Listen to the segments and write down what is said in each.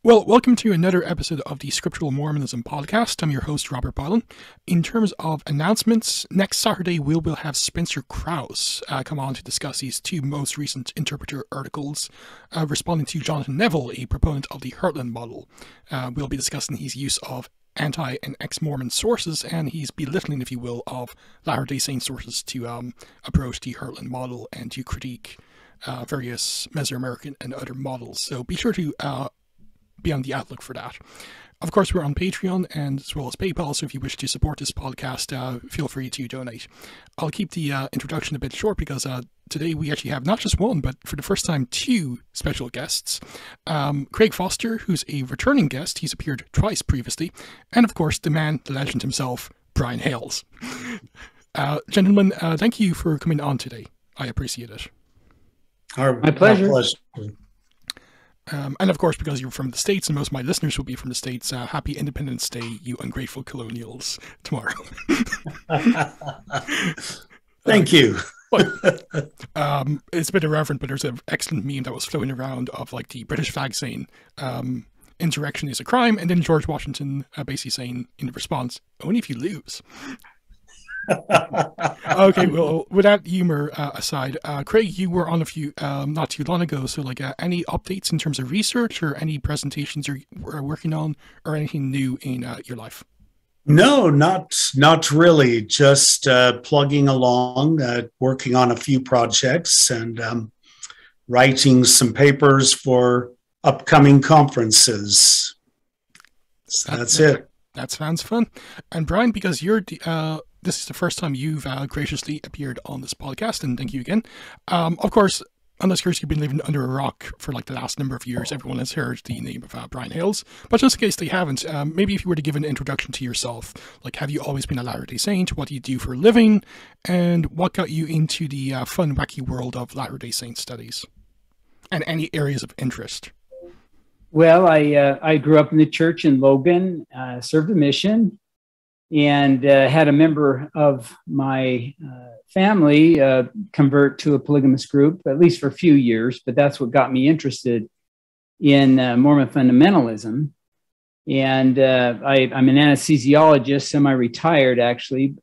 Well, welcome to another episode of the Scriptural Mormonism podcast. I'm your host, Robert Bylan. In terms of announcements, next Saturday we will have Spencer Krause come on to discuss his two most recent Interpreter articles, responding to Jonathan Neville, a proponent of the Heartland model. We'll be discussing his use of anti- and ex-Mormon sources and his belittling, if you will, of Latter-day Saint sources to approach the Heartland model and to critique various Mesoamerican and other models. So be sure to be on the outlook for that. Of course, we're on Patreon and as well as PayPal, so if you wish to support this podcast, feel free to donate. I'll keep the introduction a bit short because today we actually have not just one, but for the first time, two special guests. Craig Foster, who's a returning guest, he's appeared twice previously, and of course, the man, the legend himself, Brian Hales. Gentlemen, thank you for coming on today. I appreciate it. My pleasure. And of course, because you're from the States and most of my listeners will be from the States, happy Independence Day, you ungrateful colonials, tomorrow. Thank you. It's a bit irreverent, but there's an excellent meme that was floating around of like the British flag saying insurrection is a crime, and then George Washington basically saying in response, only if you lose. Okay, well, with that humor aside, Craig, you were on a few not too long ago, so like any updates in terms of research or any presentations you're working on or anything new in your life? No, not really. Just plugging along, working on a few projects and writing some papers for upcoming conferences. So that's it. That sounds fun. And Brian, because you're this is the first time you've graciously appeared on this podcast, and thank you again. Of course, unless you've been living under a rock for like the last number of years, everyone has heard the name of Brian Hales. But just in case they haven't, maybe if you were to give an introduction to yourself, like have you always been a Latter-day Saint? What do you do for a living? And what got you into the fun, wacky world of Latter-day Saint studies? And any areas of interest? Well, I grew up in the church in Logan, served a mission, and had a member of my family convert to a polygamous group, at least for a few years, but that's what got me interested in Mormon fundamentalism. And I'm an anesthesiologist, semi-retired actually,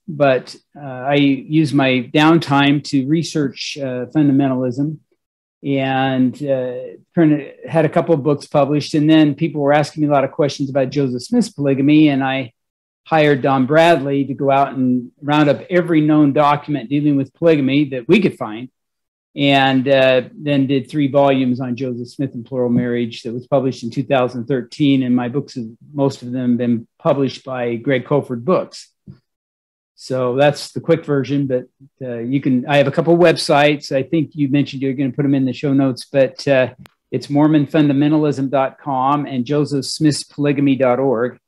but I use my downtime to research fundamentalism, and had a couple of books published. And then people were asking me a lot of questions about Joseph Smith's polygamy, and I hired Don Bradley to go out and round up every known document dealing with polygamy that we could find, and then did 3 volumes on Joseph Smith and Plural Marriage that was published in 2013. And my books, most of them, have been published by Greg Colford Books. So that's the quick version, but I have a couple of websites. I think you mentioned you're going to put them in the show notes, but it's mormonfundamentalism.com and josephsmithspolygamy.org.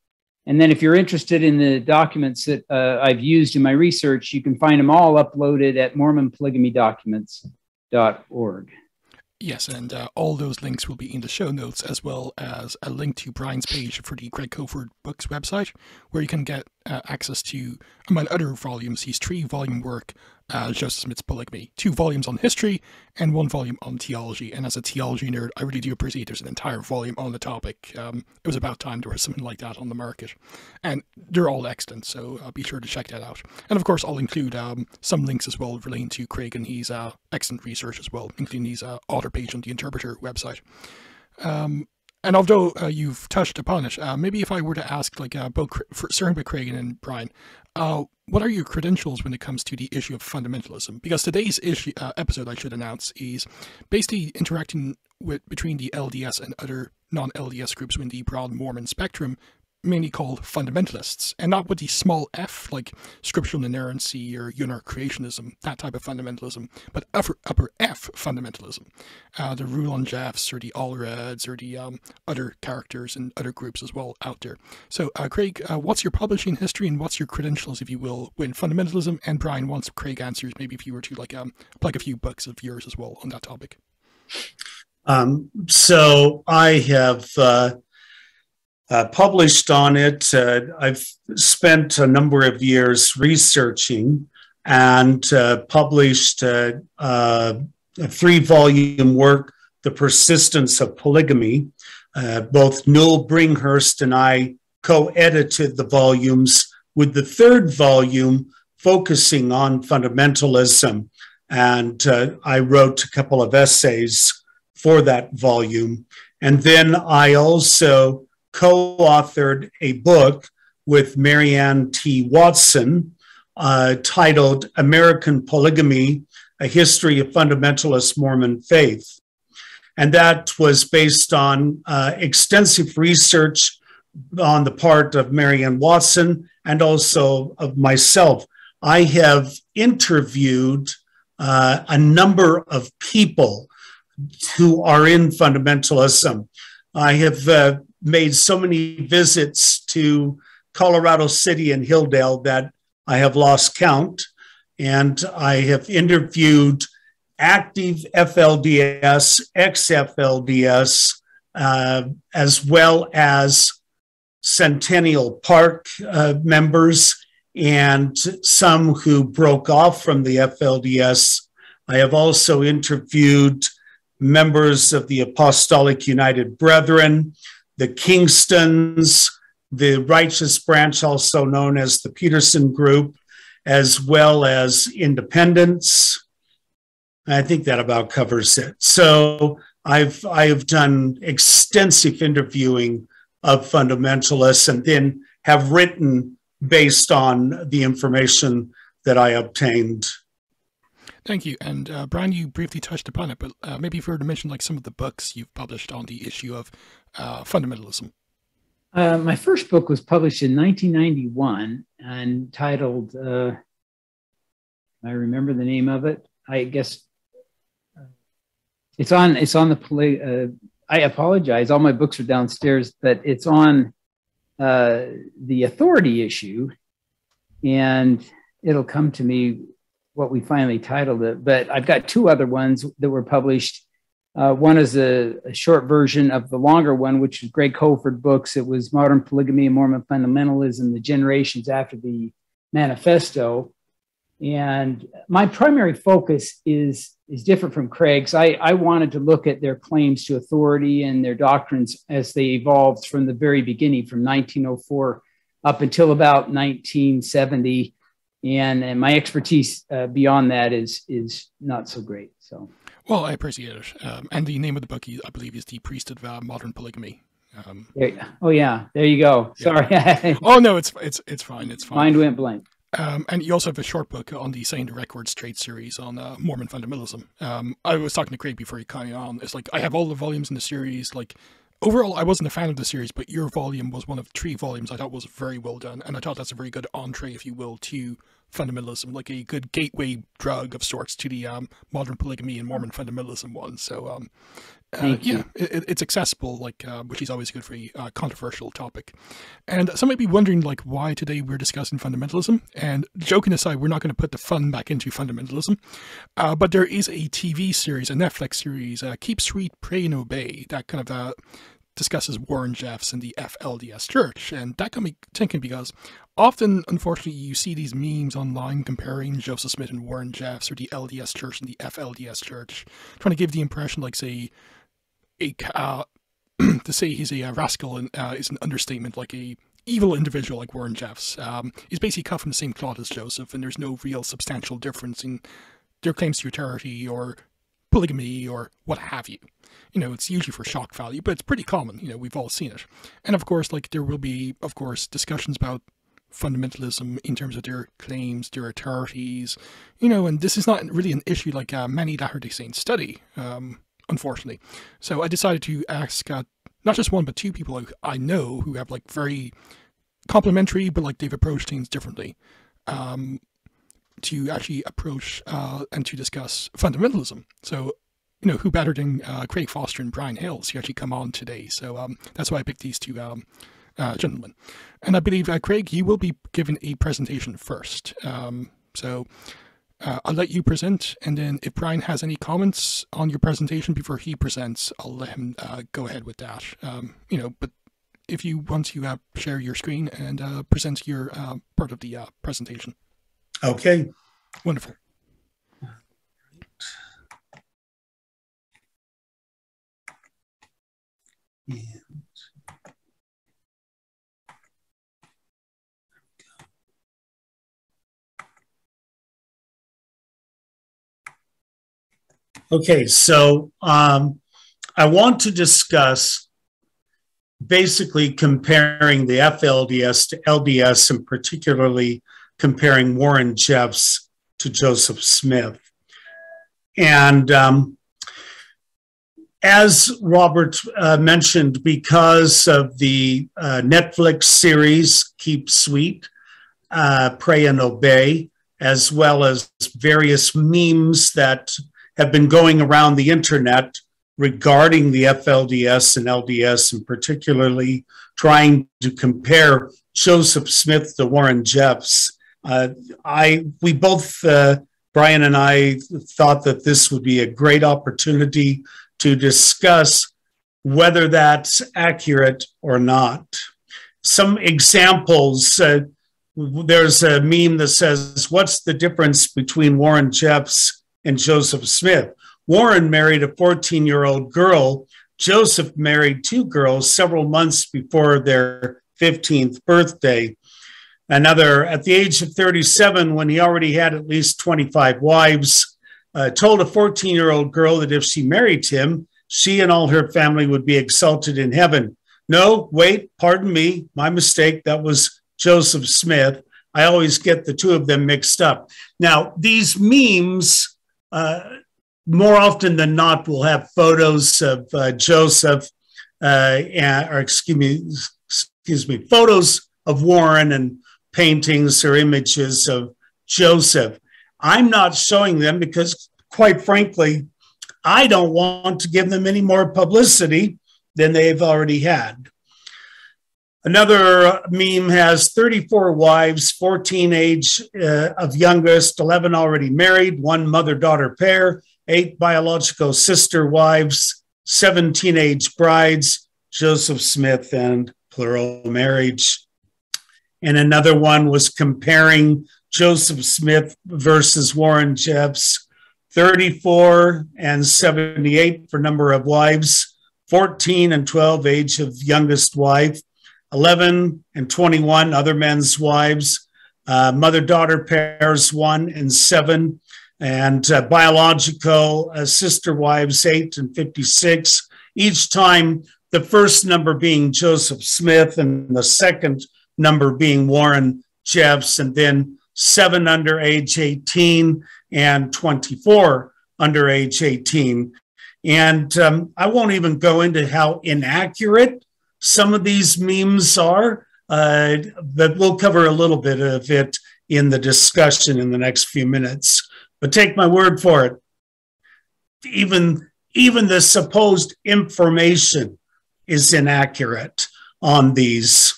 And then if you're interested in the documents that I've used in my research, you can find them all uploaded at mormonpolygamydocuments.org. Yes, and all those links will be in the show notes, as well as a link to Brian's page for the Greg Colford Books website, where you can get access to, among other volumes, his 3-volume work, Joseph Smith's Polygamy, 2 volumes on history, and 1 volume on theology. And as a theology nerd, I really do appreciate there's an entire volume on the topic. It was about time there was something like that on the market. And they're all excellent, so be sure to check that out. And of course, I'll include some links as well relating to Craig and his excellent research as well, including his author page on the Interpreter website. And although you've touched upon it, maybe if I were to ask, like, starting with Craig and Brian, what are your credentials when it comes to the issue of fundamentalism? Because today's episode, I should announce, is basically interacting between the LDS and other non-LDS groups within the broad Mormon spectrum, mainly called fundamentalists, and not with the small f, like scriptural inerrancy or lunar creationism, that type of fundamentalism, but upper F fundamentalism, the Rulon Jeffs or the Allreds or the other characters and other groups as well out there. So Craig, what's your publishing history and what's your credentials, if you will, with fundamentalism? And Brian, once Craig answers, maybe if you were to plug a few books of yours as well on that topic. So I have published on it. I've spent a number of years researching and published a 3-volume work The Persistence of Polygamy. Both Noel Bringhurst and I co-edited the volumes, with the third volume focusing on fundamentalism. And I wrote a couple of essays for that volume. And then I also co-authored a book with Marianne T. Watson titled American Polygamy, A History of Fundamentalist Mormon Faith. And that was based on extensive research on the part of Marianne Watson and also of myself. I have interviewed a number of people who are in fundamentalism. I have made so many visits to Colorado City and Hilldale that I have lost count. And I have interviewed active FLDS, ex-FLDS, as well as Centennial Park members, and some who broke off from the FLDS. I have also interviewed members of the Apostolic United Brethren, the Kingstons, the Righteous Branch, also known as the Peterson Group, as well as independents. I think that about covers it. So I've done extensive interviewing of fundamentalists and then have written based on the information that I obtained. Thank you. And Brian, you briefly touched upon it, but maybe if you were to mention like some of the books you've published on the issue of fundamentalism. My first book was published in 1991 and titled, I remember the name of it. I guess it's on the, I apologize, all my books are downstairs, but it's on the authority issue, and it'll come to me what we finally titled it. But I've got two other ones that were published. One is a short version of the longer one, which is Greg Colford books. It was Modern Polygamy and Mormon Fundamentalism, the Generations After the Manifesto. And my primary focus is different from Craig's. I wanted to look at their claims to authority and their doctrines as they evolved from the very beginning, from 1904 up until about 1970. And my expertise beyond that is not so great. So, well, I appreciate it. And the name of the book, I believe, is The Priesthood of Modern Polygamy. Oh yeah, there you go. Yeah. Sorry. Oh no, it's fine. It's fine. Mind went blank. And you also have a short book on the Saying the Record Straight series on Mormon fundamentalism. I was talking to Craig before he came on. It's like I have all the volumes in the series. Like overall, I wasn't a fan of the series, but your volume was one of 3 volumes I thought was very well done, and I thought that's a very good entree, if you will, to fundamentalism, like a good gateway drug of sorts to the modern polygamy and Mormon fundamentalism one. So yeah, it's accessible, like which is always good for a controversial topic. And some might be wondering like why today we're discussing fundamentalism. And joking aside, we're not going to put the fun back into fundamentalism, but there is a TV series, a Netflix series, Keep Sweet, Pray and Obey, that kind of discusses Warren Jeffs and the FLDS Church. And that got me thinking, because often, unfortunately, you see these memes online comparing Joseph Smith and Warren Jeffs, or the LDS Church and the FLDS Church, trying to give the impression, like, say, to say he's a rascal is an understatement, like a evil individual like Warren Jeffs. He's basically cut from the same cloth as Joseph, and there's no real substantial difference in their claims to authority or polygamy or what have you. You know, it's usually for shock value, but it's pretty common. You know, we've all seen it. And of course, like, there will be, of course, discussions about fundamentalism in terms of their claims, their authorities, you know, and this is not really an issue like many Latter-day Saints study, unfortunately. So I decided to ask not just one, but 2 people I know who have like very complementary, but like they've approached things differently, to actually approach and to discuss fundamentalism. So, you know, who better than Craig Foster and Brian Hales to actually come on today. So that's why I picked these 2 gentlemen. And I believe, Craig, you will be given a presentation first. So I'll let you present, and then if Brian has any comments on your presentation before he presents, I'll let him go ahead with that. You know, but if you want to share your screen and present your part of the presentation. Okay. Wonderful. Okay, so I want to discuss basically comparing the FLDS to LDS, and particularly comparing Warren Jeffs to Joseph Smith. And as Robert mentioned, because of the Netflix series Keep Sweet, Pray and Obey, as well as various memes that have been going around the internet regarding the FLDS and LDS, and particularly trying to compare Joseph Smith to Warren Jeffs. We both, Brian and I, thought that this would be a great opportunity to discuss whether that's accurate or not. Some examples, there's a meme that says, what's the difference between Warren Jeffs and Joseph Smith? Warren married a 14-year-old girl. Joseph married two girls several months before their 15th birthday. Another, at the age of 37, when he already had at least 25 wives, told a 14-year-old girl that if she married him, she and all her family would be exalted in heaven. No, wait, pardon me, my mistake. That was Joseph Smith. I always get the two of them mixed up. Now, these memes, more often than not, will have photos of Joseph, photos of Warren and paintings or images of Joseph. I'm not showing them because, quite frankly, I don't want to give them any more publicity than they've already had. Another meme has 34 wives, 14 age of youngest, 11 already married, 1 mother-daughter pair, 8 biological sister wives, 7 teenage brides, Joseph Smith and Plural Marriage. And another one was comparing Joseph Smith versus Warren Jeffs, 34 and 78 for number of wives, 14 and 12 age of youngest wife, 11 and 21 other men's wives, mother-daughter pairs 1 and 7, and biological sister wives 8 and 56. Each time the first number being Joseph Smith and the second number being Warren Jeffs, and then 7 under age 18 and 24 under age 18. And I won't even go into how inaccurate some of these memes are, but we'll cover a little bit of it in the discussion in the next few minutes. But take my word for it, even the supposed information is inaccurate on these.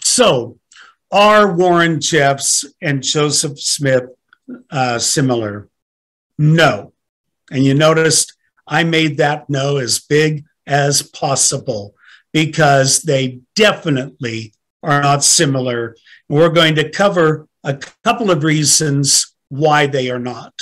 So, are Warren Jeffs and Joseph Smith similar? No. And you noticed I made that no as big as possible because they definitely are not similar. We're going to cover a couple of reasons why they are not.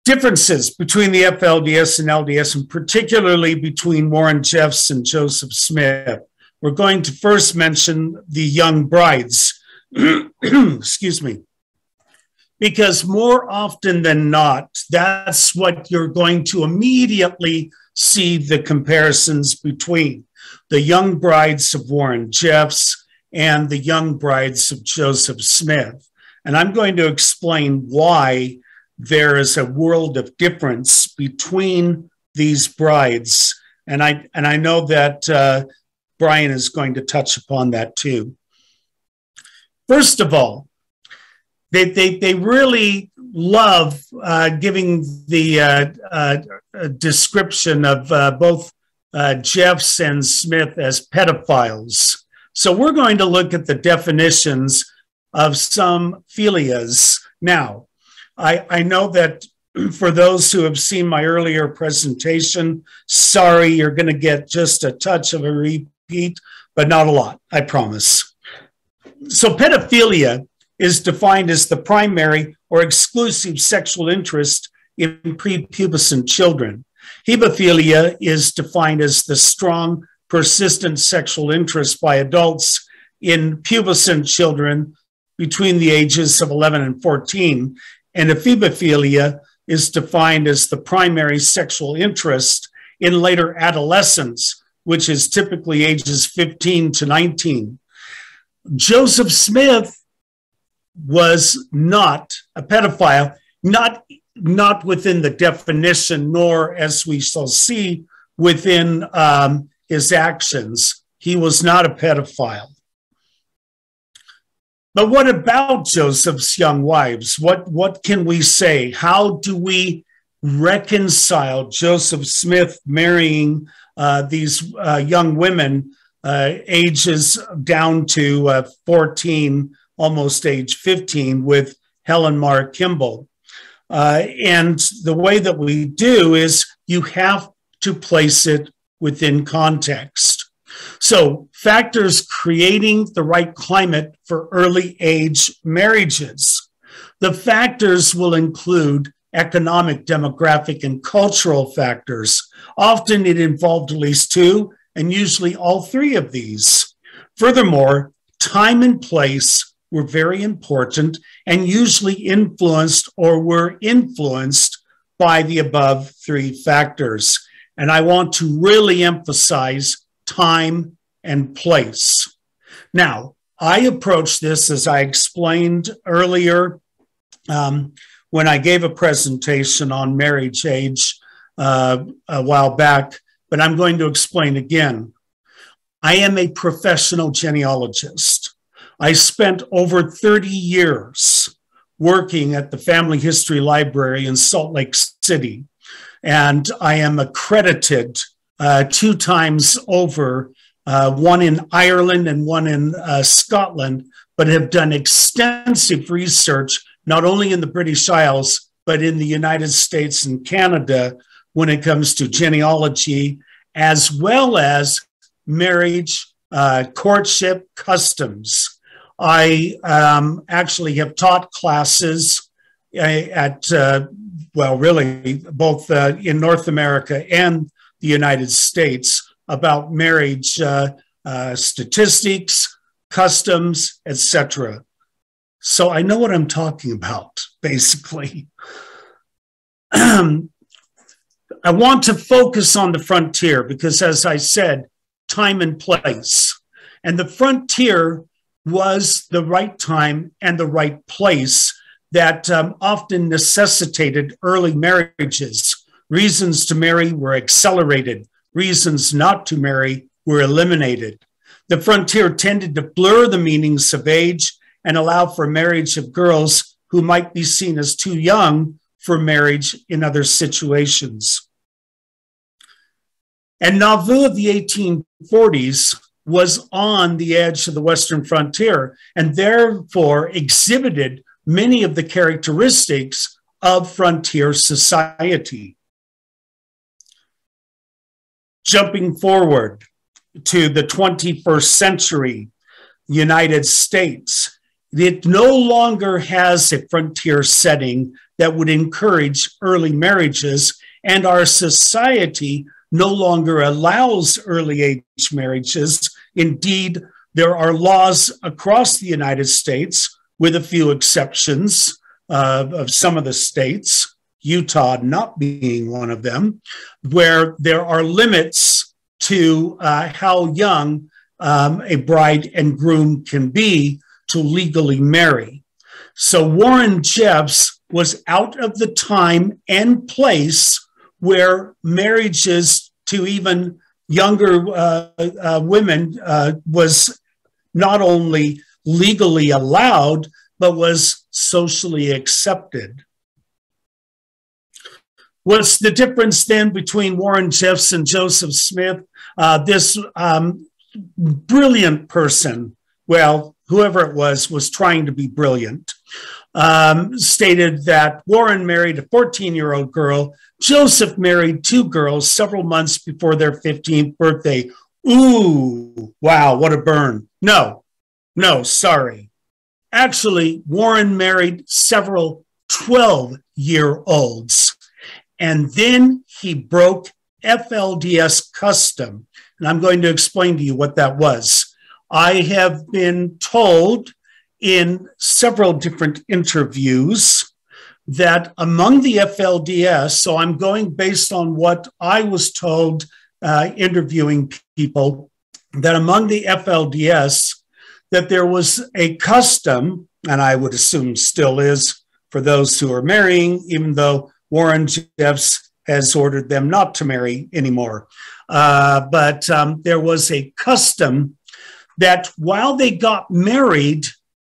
Differences between the FLDS and LDS, and particularly between Warren Jeffs and Joseph Smith. We're going to first mention the young brides, excuse me, because more often than not, that's what you're going to immediately see the comparisons between the young brides of Warren Jeffs and the young brides of Joseph Smith. And I'm going to explain why there is a world of difference between these brides. And I know that Brian is going to touch upon that too. First of all, they really love giving the description of both Jeffs and Smith as pedophiles. So we're going to look at the definitions of some philias. Now, I know that for those who have seen my earlier presentation, sorry, you're going to get just a touch of a repeat, but not a lot, I promise. So pedophilia is defined as the primary or exclusive sexual interest in prepubescent children. Hebephilia is defined as the strong, persistent sexual interest by adults in pubescent children between the ages of 11 and 14. And ephebophilia is defined as the primary sexual interest in later adolescence, which is typically ages 15 to 19. Joseph Smith was not a pedophile, not within the definition, nor, as we shall see, within his actions. He was not a pedophile. But what about Joseph's young wives? What can we say? How do we reconcile Joseph Smith marrying these young women, ages down to 14, almost age 15, with Helen Mar Kimball? And the way that we do is you have to place it within context. So factors creating the right climate for early age marriages. The factors will include economic, demographic, and cultural factors. Often it involved at least two, and usually all three of these. Furthermore, time and place were very important and usually influenced or were influenced by the above three factors. And I want to really emphasize time and place. Now, I approach this as I explained earlier when I gave a presentation on marriage age a while back, but I'm going to explain again. I am a professional genealogist. I spent over 30 years working at the Family History Library in Salt Lake City, and I am accredited 2 times over, one in Ireland and one in Scotland, but have done extensive research, not only in the British Isles, but in the United States and Canada when it comes to genealogy, as well as marriage, courtship, customs. I actually have taught classes at, well, really both in North America and the United States about marriage statistics, customs, etc. So I know what I'm talking about, basically. I want to focus on the frontier because, as I said, time and place. And the frontier was the right time and the right place that often necessitated early marriages. Reasons to marry were accelerated. Reasons not to marry were eliminated. The frontier tended to blur the meanings of age and allow for marriage of girls who might be seen as too young for marriage in other situations. And Nauvoo of the 1840s was on the edge of the Western frontier and therefore exhibited many of the characteristics of frontier society. Jumping forward to the 21st century United States, it no longer has a frontier setting that would encourage early marriages, and our society no longer allows early age marriages. Indeed, there are laws across the United States, with a few exceptions of some of the states, Utah not being one of them, where there are limits to how young a bride and groom can be to legally marry. So Warren Jeffs was out of the time and place where marriages to even younger women was not only legally allowed, but was socially accepted. What's the difference then between Warren Jeffs and Joseph Smith? This brilliant person, well, whoever it was trying to be brilliant, stated that Warren married a 14-year-old girl. Joseph married 2 girls several months before their 15th birthday. Ooh, wow, what a burn. No, sorry. Actually, Warren married several 12-year-olds. and then he broke FLDS custom. And I'm going to explain to you what that was. I have been told in several different interviews that among the FLDS, so I'm going based on what I was told interviewing people, that among the FLDS, that there was a custom, and I would assume still is for those who are marrying, even though Warren Jeffs has ordered them not to marry anymore. But there was a custom that while they got married,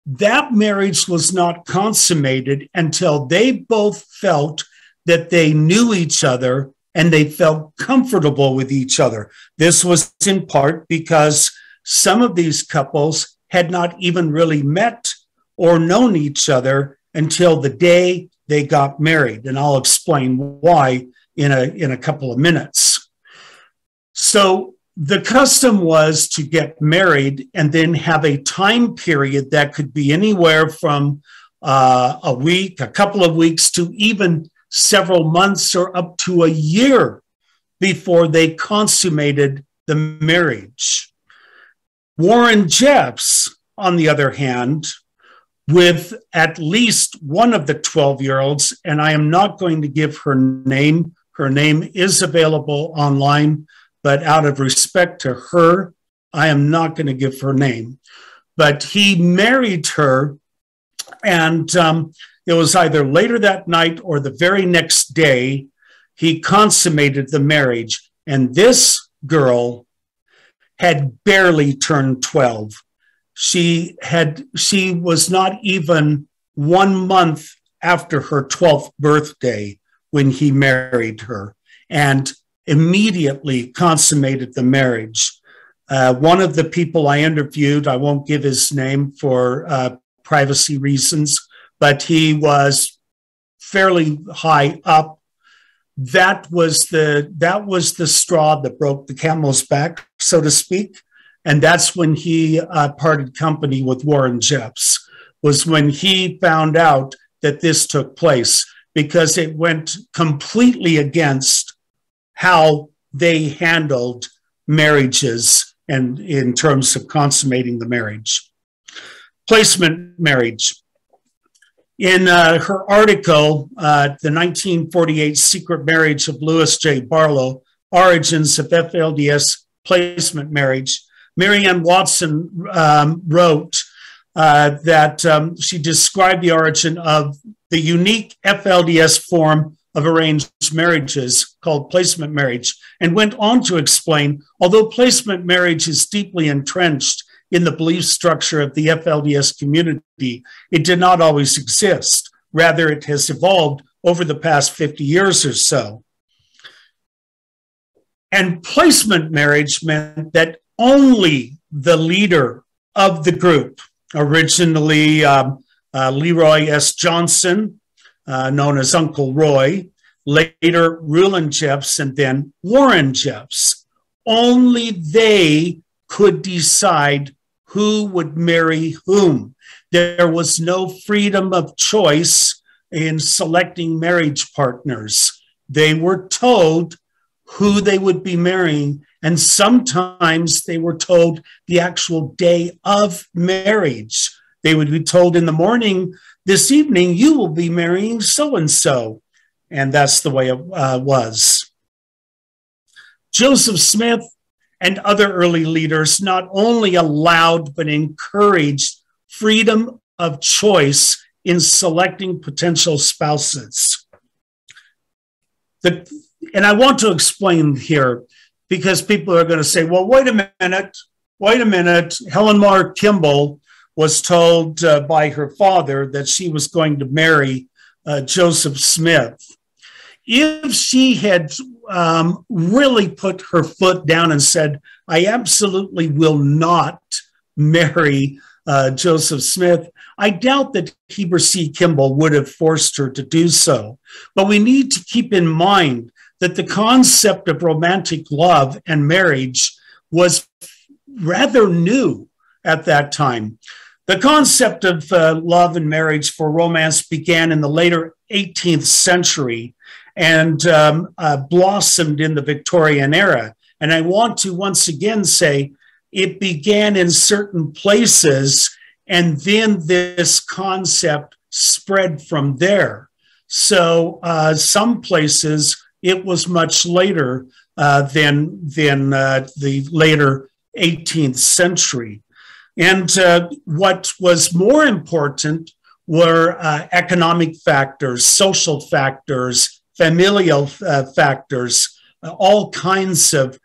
that marriage was not consummated until they both felt that they knew each other and they felt comfortable with each other. This was in part because some of these couples had not even really met or known each other until the day they got married. And I'll explain why in a couple of minutes. So the custom was to get married and then have a time period that could be anywhere from a week, a couple of weeks, to even several months or up to a year before they consummated the marriage. Warren Jeffs, on the other hand, with at least one of the 12-year-olds, and I am not going to give her name. Her name is available online, but out of respect to her, I am not going to give her name. But he married her, and it was either later that night or the very next day, he consummated the marriage. And this girl had barely turned 12. She was not even 1 month after her 12th birthday when he married her, and immediately consummated the marriage. One of the people I interviewed, I won't give his name for privacy reasons, but he was fairly high up. That was the straw that broke the camel's back, so to speak. And that's when he parted company with Warren Jeffs, was when he found out that this took place, because it went completely against how they handled marriages and in terms of consummating the marriage. Placement marriage. In her article, the 1948 Secret Marriage of Lewis J. Barlow, Origins of FLDS Placement Marriage, Marianne Watson wrote that she described the origin of the unique FLDS form of arranged marriages called placement marriage, and went on to explain, although placement marriage is deeply entrenched in the belief structure of the FLDS community, it did not always exist. Rather, it has evolved over the past 50 years or so. And placement marriage meant that only the leader of the group, originally Leroy S. Johnson, known as Uncle Roy, later Rulon Jeffs, and then Warren Jeffs, only they could decide who would marry whom. There was no freedom of choice in selecting marriage partners. They were told who they would be marrying, and sometimes they were told the actual day of marriage. They would be told in the morning, this evening you will be marrying so-and-so. And that's the way it was. Joseph Smith and other early leaders not only allowed but encouraged freedom of choice in selecting potential spouses. And I want to explain here, because people are going to say, well, wait a minute. Helen Mar Kimball was told by her father that she was going to marry Joseph Smith. If she had really put her foot down and said, I absolutely will not marry Joseph Smith, I doubt that Heber C. Kimball would have forced her to do so. But we need to keep in mind that the concept of romantic love and marriage was rather new at that time. The concept of love and marriage for romance began in the later 18th century, and blossomed in the Victorian era. And I want to once again say it began in certain places, and then this concept spread from there. So some places it was much later than the later 18th century. And what was more important were economic factors, social factors, familial factors, all kinds of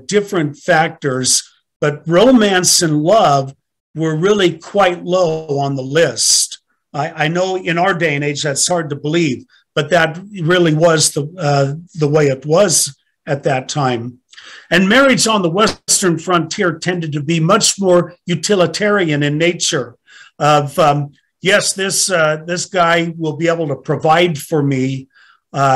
different factors. But romance and love were really quite low on the list. I know in our day and age that's hard to believe, but that really was the way it was at that time. And marriage on the Western frontier tended to be much more utilitarian in nature. Of yes, this guy will be able to provide for me.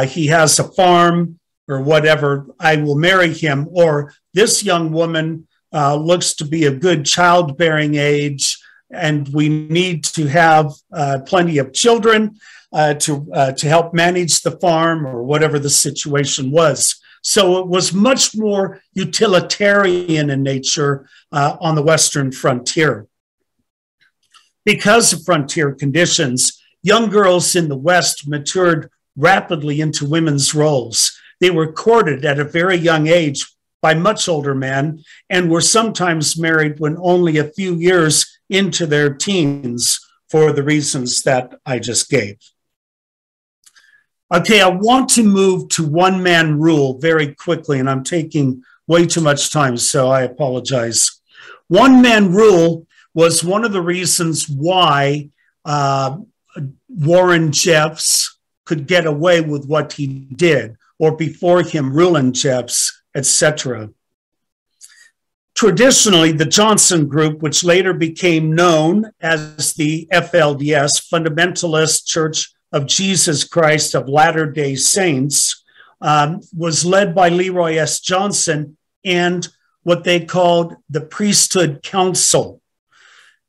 He has a farm or whatever. I will marry him. Or this young woman looks to be a good childbearing age, and we need to have plenty of children to help manage the farm or whatever the situation was. So it was much more utilitarian in nature on the Western frontier. Because of frontier conditions, young girls in the West matured rapidly into women's roles. They were courted at a very young age by much older men and were sometimes married when only a few years into their teens for the reasons that I just gave. Okay, I want to move to one-man rule very quickly, and I'm taking way too much time, so I apologize. One-man rule was one of the reasons why Warren Jeffs could get away with what he did, or before him, Rulon Jeffs, etc. Traditionally, the Johnson Group, which later became known as the FLDS, Fundamentalist Church of Jesus Christ of Latter-day Saints, was led by Leroy S. Johnson and what they called the Priesthood Council.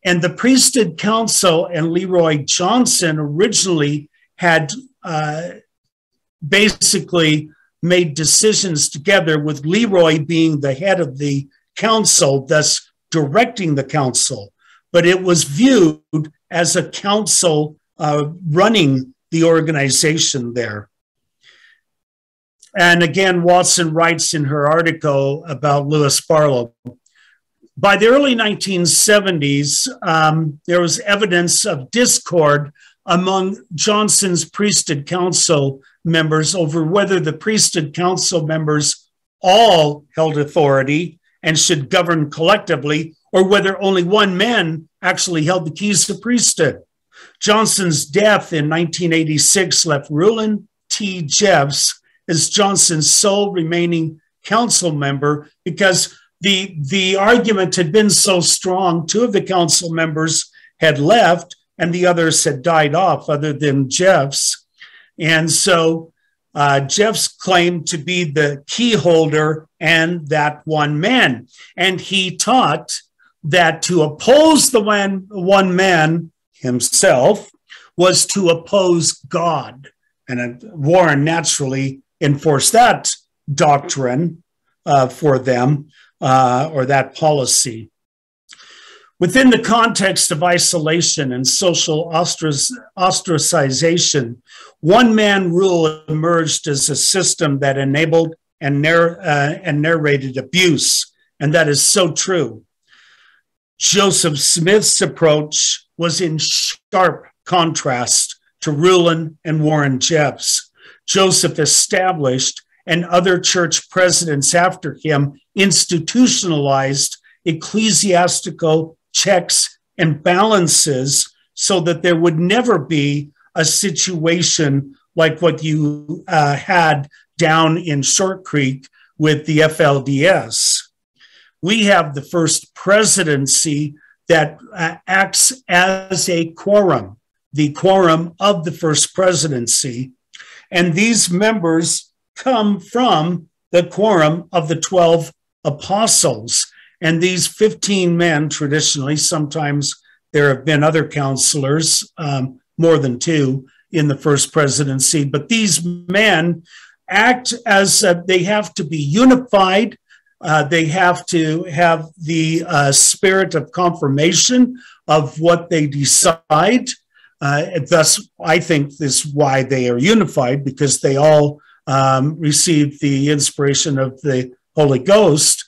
And the Priesthood Council and Leroy Johnson originally had basically made decisions together, with Leroy being the head of the council, thus directing the council. But it was viewed as a council running the organization there. And again, Watson writes in her article about Lewis Barlow, by the early 1970s, there was evidence of discord among Johnson's priesthood council members over whether the priesthood council members all held authority and should govern collectively, or whether only one man actually held the keys to priesthood. Johnson's death in 1986 left Rulon T. Jeffs as Johnson's sole remaining council member, because the argument had been so strong. Two of the council members had left and the others had died off, other than Jeffs. And so Jeffs claimed to be the key holder and that one man. And he taught that to oppose the one man himself was to oppose God. And Warren naturally enforced that doctrine for them, or that policy. Within the context of isolation and social ostracization, one-man rule emerged as a system that enabled and narrated abuse, and that is so true. Joseph Smith's approach was in sharp contrast to Rulon and Warren Jeffs. Joseph established, and other church presidents after him institutionalized, ecclesiastical checks and balances so that there would never be a situation like what you had down in Short Creek with the FLDS. We have the first presidency that acts as a quorum, the quorum of the first presidency. And these members come from the quorum of the 12 apostles. And these 15 men, traditionally, sometimes there have been other counselors, more than two, in the first presidency. But these men act as they have to be unified. They have to have the spirit of confirmation of what they decide. Thus, I think this is why they are unified, because they all receive the inspiration of the Holy Ghost.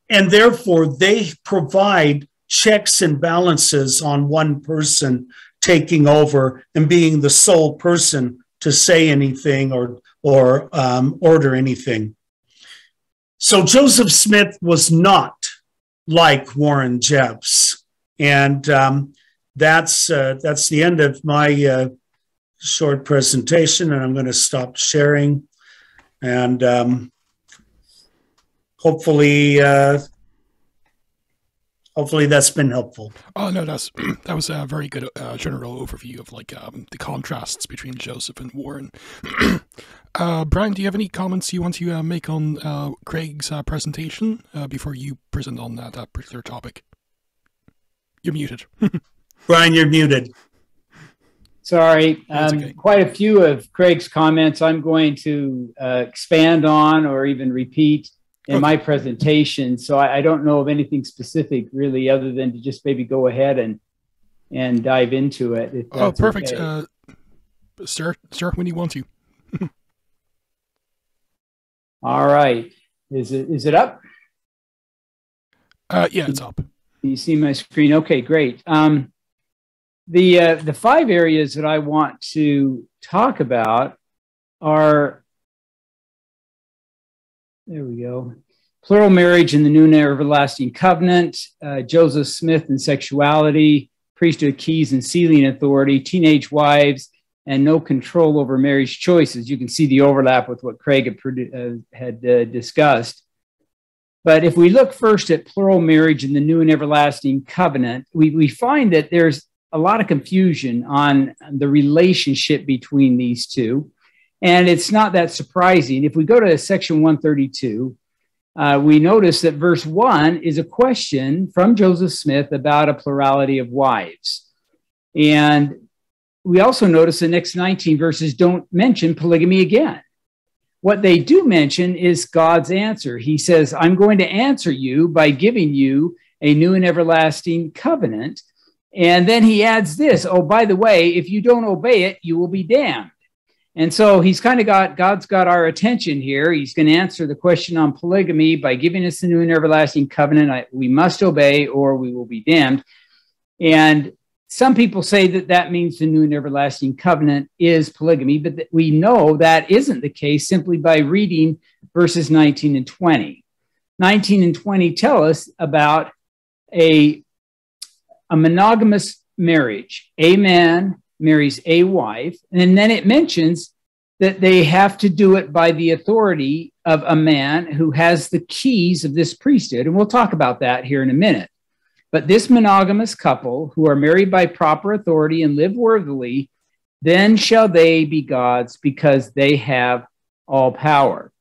And therefore, they provide checks and balances on one person taking over and being the sole person to say anything or order anything. So Joseph Smith was not like Warren Jeffs. And that's the end of my short presentation, and I'm going to stop sharing. And hopefully that's been helpful. Oh no, that was a very good general overview of like the contrasts between Joseph and Warren. Brian, do you have any comments you want to make on Craig's presentation before you present on that particular topic? You're muted. Brian, you're muted. Sorry. Okay. Quite a few of Craig's comments I'm going to expand on or even repeat in my presentation. So I don't know of anything specific really, other than to just maybe go ahead and dive into it. Oh, perfect. Okay. Start when you want to. All right. Is it up? Yeah, it's up. Can you see my screen? Okay, great. The 5 areas that I want to talk about are, there we go, plural marriage in the new and everlasting covenant, Joseph Smith and sexuality, priesthood keys and sealing authority, teenage wives, and no control over marriage choices. You can see the overlap with what Craig had discussed. But if we look first at plural marriage in the new and everlasting covenant, we find that there's a lot of confusion on the relationship between these two. And it's not that surprising. If we go to section 132, we notice that verse 1 is a question from Joseph Smith about a plurality of wives. And we also notice the next 19 verses don't mention polygamy again. What they do mention is God's answer. He says, I'm going to answer you by giving you a new and everlasting covenant. And then he adds this, oh, by the way, if you don't obey it, you will be damned. And so he's kind of God's got our attention here. He's going to answer the question on polygamy by giving us a new and everlasting covenant. We must obey or we will be damned. And some people say that that means the new and everlasting covenant is polygamy, but we know that isn't the case simply by reading verses 19 and 20. 19 and 20 tell us about a monogamous marriage. A man marries a wife, and then it mentions that they have to do it by the authority of a man who has the keys of this priesthood. And we'll talk about that here in a minute. But this monogamous couple who are married by proper authority and live worthily, then shall they be God's because they have all power.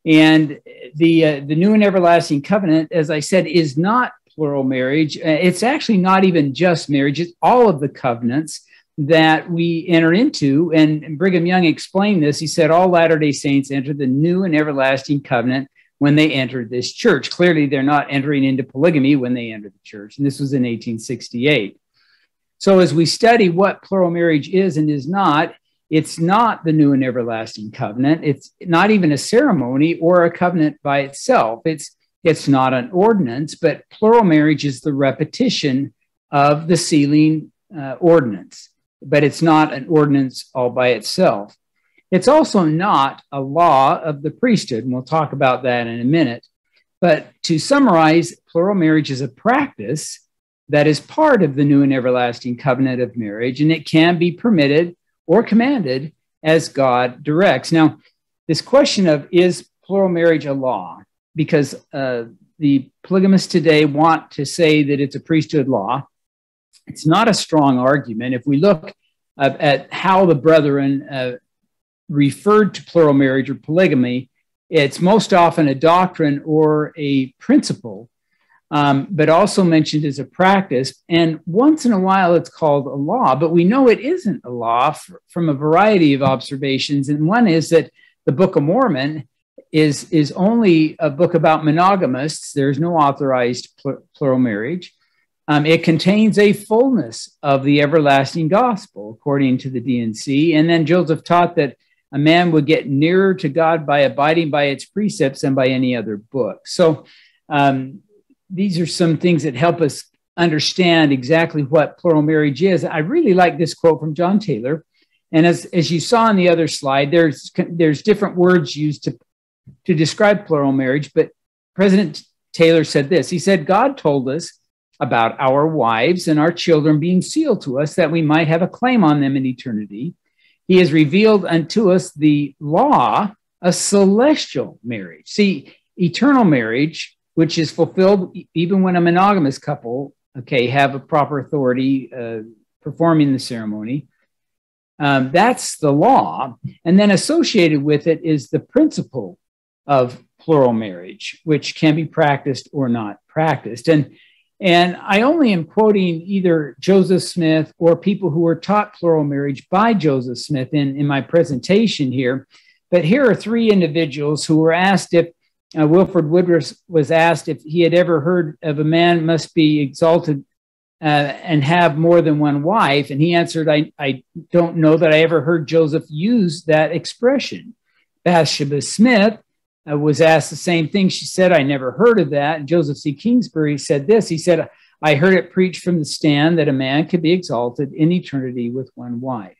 And the new and everlasting covenant, as I said, is not plural marriage. It's actually not even just marriage. It's all of the covenants that we enter into. And Brigham Young explained this. He said, all Latter-day Saints enter the new and everlasting covenant when they entered this church. Clearly, they're not entering into polygamy when they entered the church. And this was in 1868. So as we study what plural marriage is and is not, it's not the new and everlasting covenant. It's not even a ceremony or a covenant by itself. It's not an ordinance, but plural marriage is the repetition of the sealing ordinance. But it's not an ordinance all by itself. It's also not a law of the priesthood, and we'll talk about that in a minute. But to summarize, plural marriage is a practice that is part of the new and everlasting covenant of marriage, and it can be permitted or commanded as God directs. Now, this question of is plural marriage a law? Because the polygamists today want to say that it's a priesthood law. It's not a strong argument. If we look at how the brethren referred to plural marriage or polygamy, it's most often a doctrine or a principle but also mentioned as a practice. And once in a while, it's called a law, but we know it isn't a law from a variety of observations. And one is that the Book of Mormon is only a book about monogamists. There's no authorized plural marriage. It contains a fullness of the everlasting gospel, according to the D&C. And then Joseph taught that a man would get nearer to God by abiding by its precepts than by any other book. So these are some things that help us understand exactly what plural marriage is. I really like this quote from John Taylor. And as you saw on the other slide, there's different words used to describe plural marriage. But President Taylor said this. He said, God told us about our wives and our children being sealed to us that we might have a claim on them in eternity. He has revealed unto us the law of celestial marriage. See, eternal marriage, which is fulfilled even when a monogamous couple, have a proper authority performing the ceremony. That's the law. And then associated with it is the principle of plural marriage, which can be practiced or not practiced. And I only am quoting either Joseph Smith or people who were taught plural marriage by Joseph Smith in my presentation here. But here are three individuals who were asked if Wilford Woodruff was asked if he had ever heard of a man must be exalted and have more than one wife. And he answered, I don't know that I ever heard Joseph use that expression. Bathsheba Smith was asked the same thing. She said, I never heard of that. And Joseph C. Kingsbury said this. He said, I heard it preached from the stand that a man could be exalted in eternity with one wife.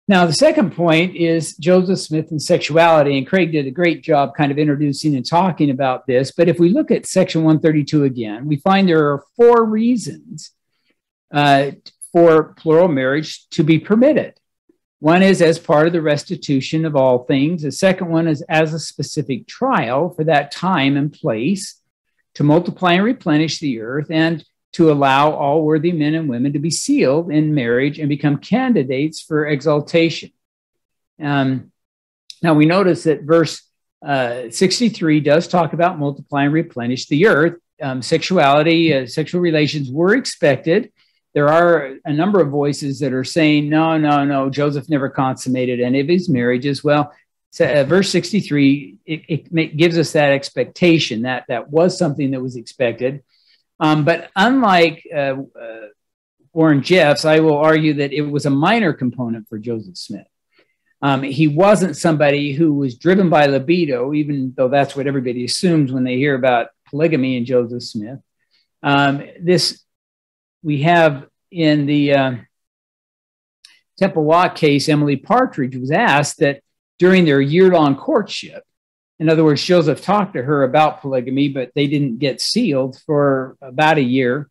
Now, the second point is Joseph Smith and sexuality. And Craig did a great job kind of introducing and talking about this. But if we look at section 132 again, we find there are 4 reasons for plural marriage to be permitted. One is as part of the restitution of all things. The second one is as a specific trial for that time and place to multiply and replenish the earth and to allow all worthy men and women to be sealed in marriage and become candidates for exaltation. Now we notice that verse 63 does talk about multiply and replenish the earth. Sexuality, sexual relations were expected. There are a number of voices that are saying, no, Joseph never consummated any of his marriages. Well, verse 63, it gives us that expectation that was something that was expected. But unlike Warren Jeffs, I will argue that it was a minor component for Joseph Smith. He wasn't somebody who was driven by libido, even though that's what everybody assumes when they hear about polygamy in Joseph Smith. We have in the Temple Walk case, Emily Partridge was asked that during their year-long courtship, in other words, Joseph talked to her about polygamy, but they didn't get sealed for about a year.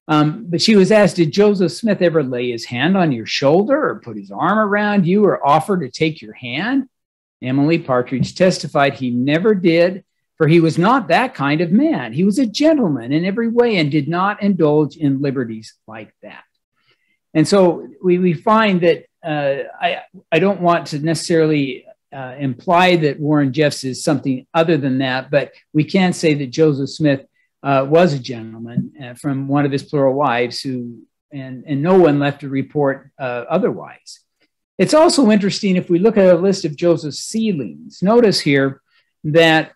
But she was asked, did Joseph Smith ever lay his hand on your shoulder or put his arm around you or offer to take your hand? Emily Partridge testified he never did, for he was not that kind of man. He was a gentleman in every way and did not indulge in liberties like that. And so we find that I don't want to necessarily imply that Warren Jeffs is something other than that, but we can say that Joseph Smith was a gentleman from one of his plural wives and no one left to report otherwise. It's also interesting if we look at a list of Joseph's sealings. Notice here that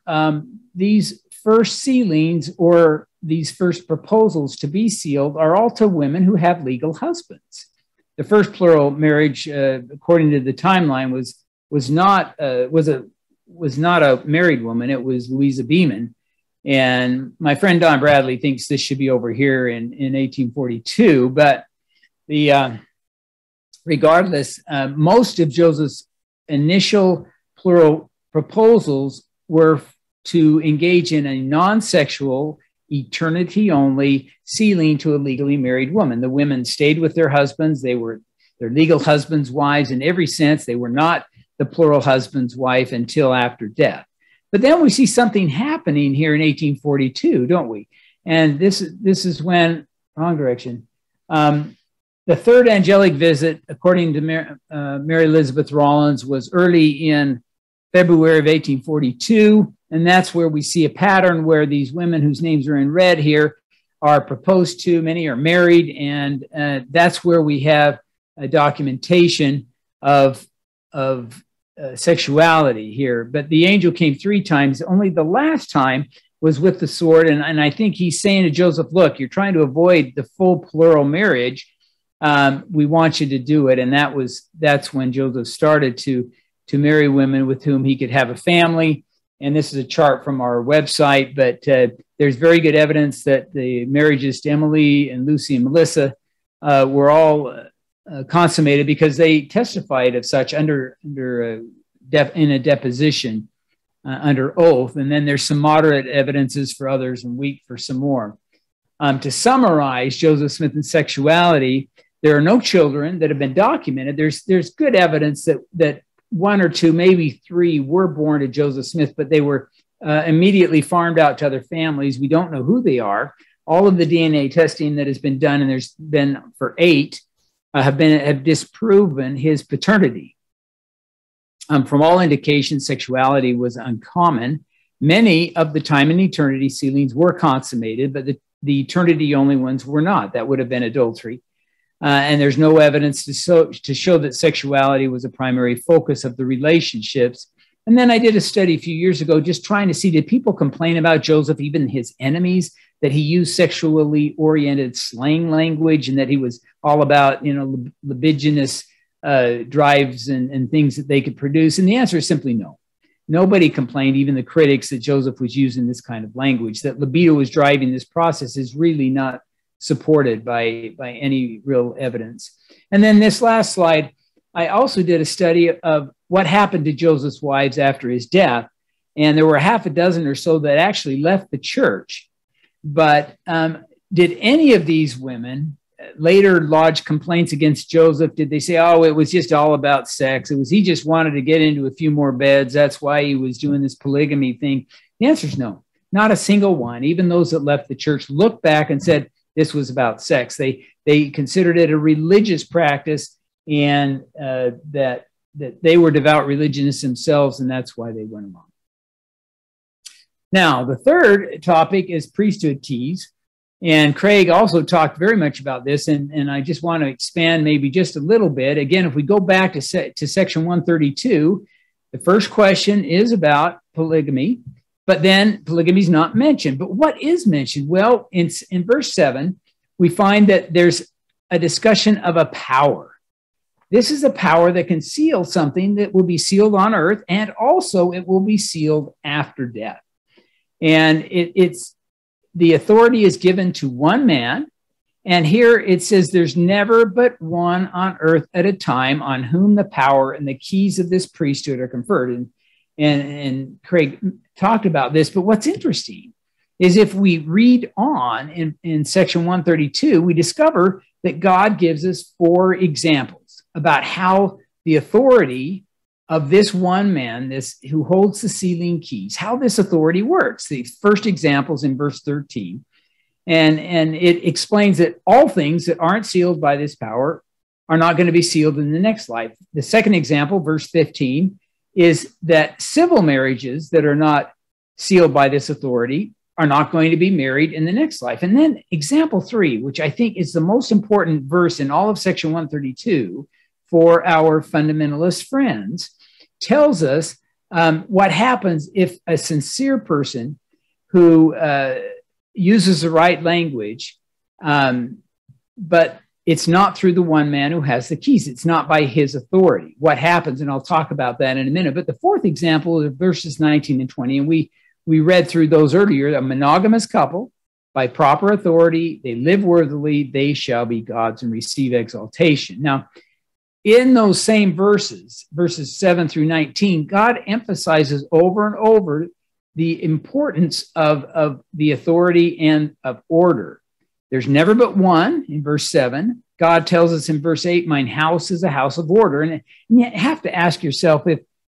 these first sealings or these first proposals to be sealed are all to women who have legal husbands. The first plural marriage, according to the timeline, was not a married woman. It was Louisa Beeman. And my friend Don Bradley thinks this should be over here in 1842. But regardless, most of Joseph's initial plural proposals were to engage in a non-sexual, eternity-only sealing to a legally married woman. The women stayed with their husbands. They were their legal husbands' wives in every sense. They were not the plural husband's wife until after death. But then we see something happening here in 1842, don't we? And this is when, wrong direction, the third angelic visit, according to Mary Elizabeth Rollins, was early in February of 1842. And that's where we see a pattern where these women whose names are in red here are proposed to, many are married, and that's where we have a documentation of sexuality here. But the angel came 3 times. Only the last time was with the sword. And I think he's saying to Joseph, look, you're trying to avoid the full plural marriage. We want you to do it. And that's when Joseph started to marry women with whom he could have a family. And this is a chart from our website, but there's very good evidence that the marriages to Emily and Lucy and Melissa were all consummated because they testified of such in a deposition under oath. And then there's some moderate evidences for others and weak for some more. To summarize Joseph Smith and sexuality, there are no children that have been documented. There's good evidence that 1 or 2, maybe 3 were born to Joseph Smith, but they were immediately farmed out to other families. We don't know who they are. All of the DNA testing that has been done, and there's been for 8, have disproven his paternity. From all indications, sexuality was uncommon. Many of the time and eternity sealings were consummated, but the eternity-only ones were not. That would have been adultery. And there's no evidence to show that sexuality was a primary focus of the relationships. And then I did a study a few years ago just trying to see, did people complain about Joseph, even his enemies, that he used sexually oriented slang language and that he was all about, libidinous drives and things that they could produce? And the answer is simply no. Nobody complained, even the critics, that Joseph was using this kind of language. That libido was driving this process is really not supported by any real evidence. And then this last slide, I also did a study of what happened to Joseph's wives after his death. And there were 6 or so that actually left the church. But did any of these women later lodge complaints against Joseph? Did they say, oh, it was just all about sex? He just wanted to get into a few more beds. That's why he was doing this polygamy thing. The answer is no, not a single one. Even those that left the church looked back and said, this was about sex. They considered it a religious practice, and that they were devout religionists themselves, and that's why they went along. Now, the third topic is priesthood keys, and Craig also talked very much about this, and I just want to expand maybe just a little bit. Again, if we go back to section 132, the first question is about polygamy. But then polygamy is not mentioned. But what is mentioned? Well, in verse 7, we find that there's a discussion of a power. This is a power that can seal something that will be sealed on earth, and also it will be sealed after death. And it's the authority is given to one man. And here it says there's never but one on earth at a time on whom the power and the keys of this priesthood are conferred. And Craig talked about this, but what's interesting is if we read on in section 132, we discover that God gives us 4 examples about how the authority of this one man, this who holds the sealing keys, how this authority works. The first example is in verse 13, and it explains that all things that aren't sealed by this power are not going to be sealed in the next life. The second example, verse 15, is that civil marriages that are not sealed by this authority are not going to be married in the next life. And then example 3, which I think is the most important verse in all of section 132 for our fundamentalist friends, tells us what happens if a sincere person who uses the right language, but it's not through the one man who has the keys. It's not by his authority. What happens, and I'll talk about that in a minute. But the fourth example is verses 19 and 20, and we read through those earlier. A monogamous couple, by proper authority, they live worthily, they shall be gods and receive exaltation. Now, in those same verses 7 through 19, God emphasizes over and over the importance of the authority and of order. There's never but one in verse 7. God tells us in verse 8, mine house is a house of order. And you have to ask yourself,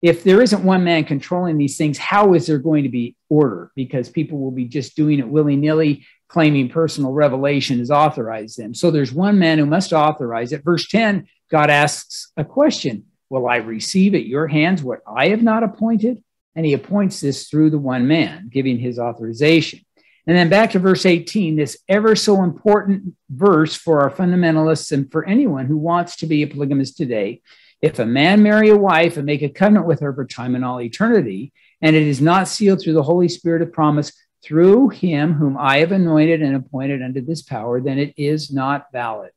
if there isn't one man controlling these things, how is there going to be order? Because people will be just doing it willy-nilly, claiming personal revelation has authorized them. So there's one man who must authorize it. Verse 10, God asks a question. Will I receive at your hands what I have not appointed? And he appoints this through the one man, giving his authorization. And then back to verse 18, this ever so important verse for our fundamentalists and for anyone who wants to be a polygamist today. If a man marry a wife and make a covenant with her for time and all eternity, and it is not sealed through the Holy Spirit of promise through him whom I have anointed and appointed unto this power, then it is not valid,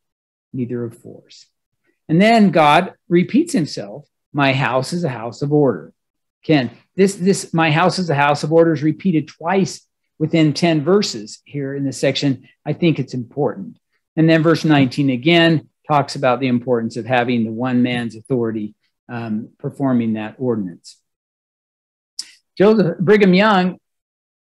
neither of force. And then God repeats himself, my house is a house of order. Ken, this my house is a house of order is repeated twice within 10 verses here in this section. I think it's important. And then verse 19 again talks about the importance of having the one man's authority performing that ordinance. Brigham Young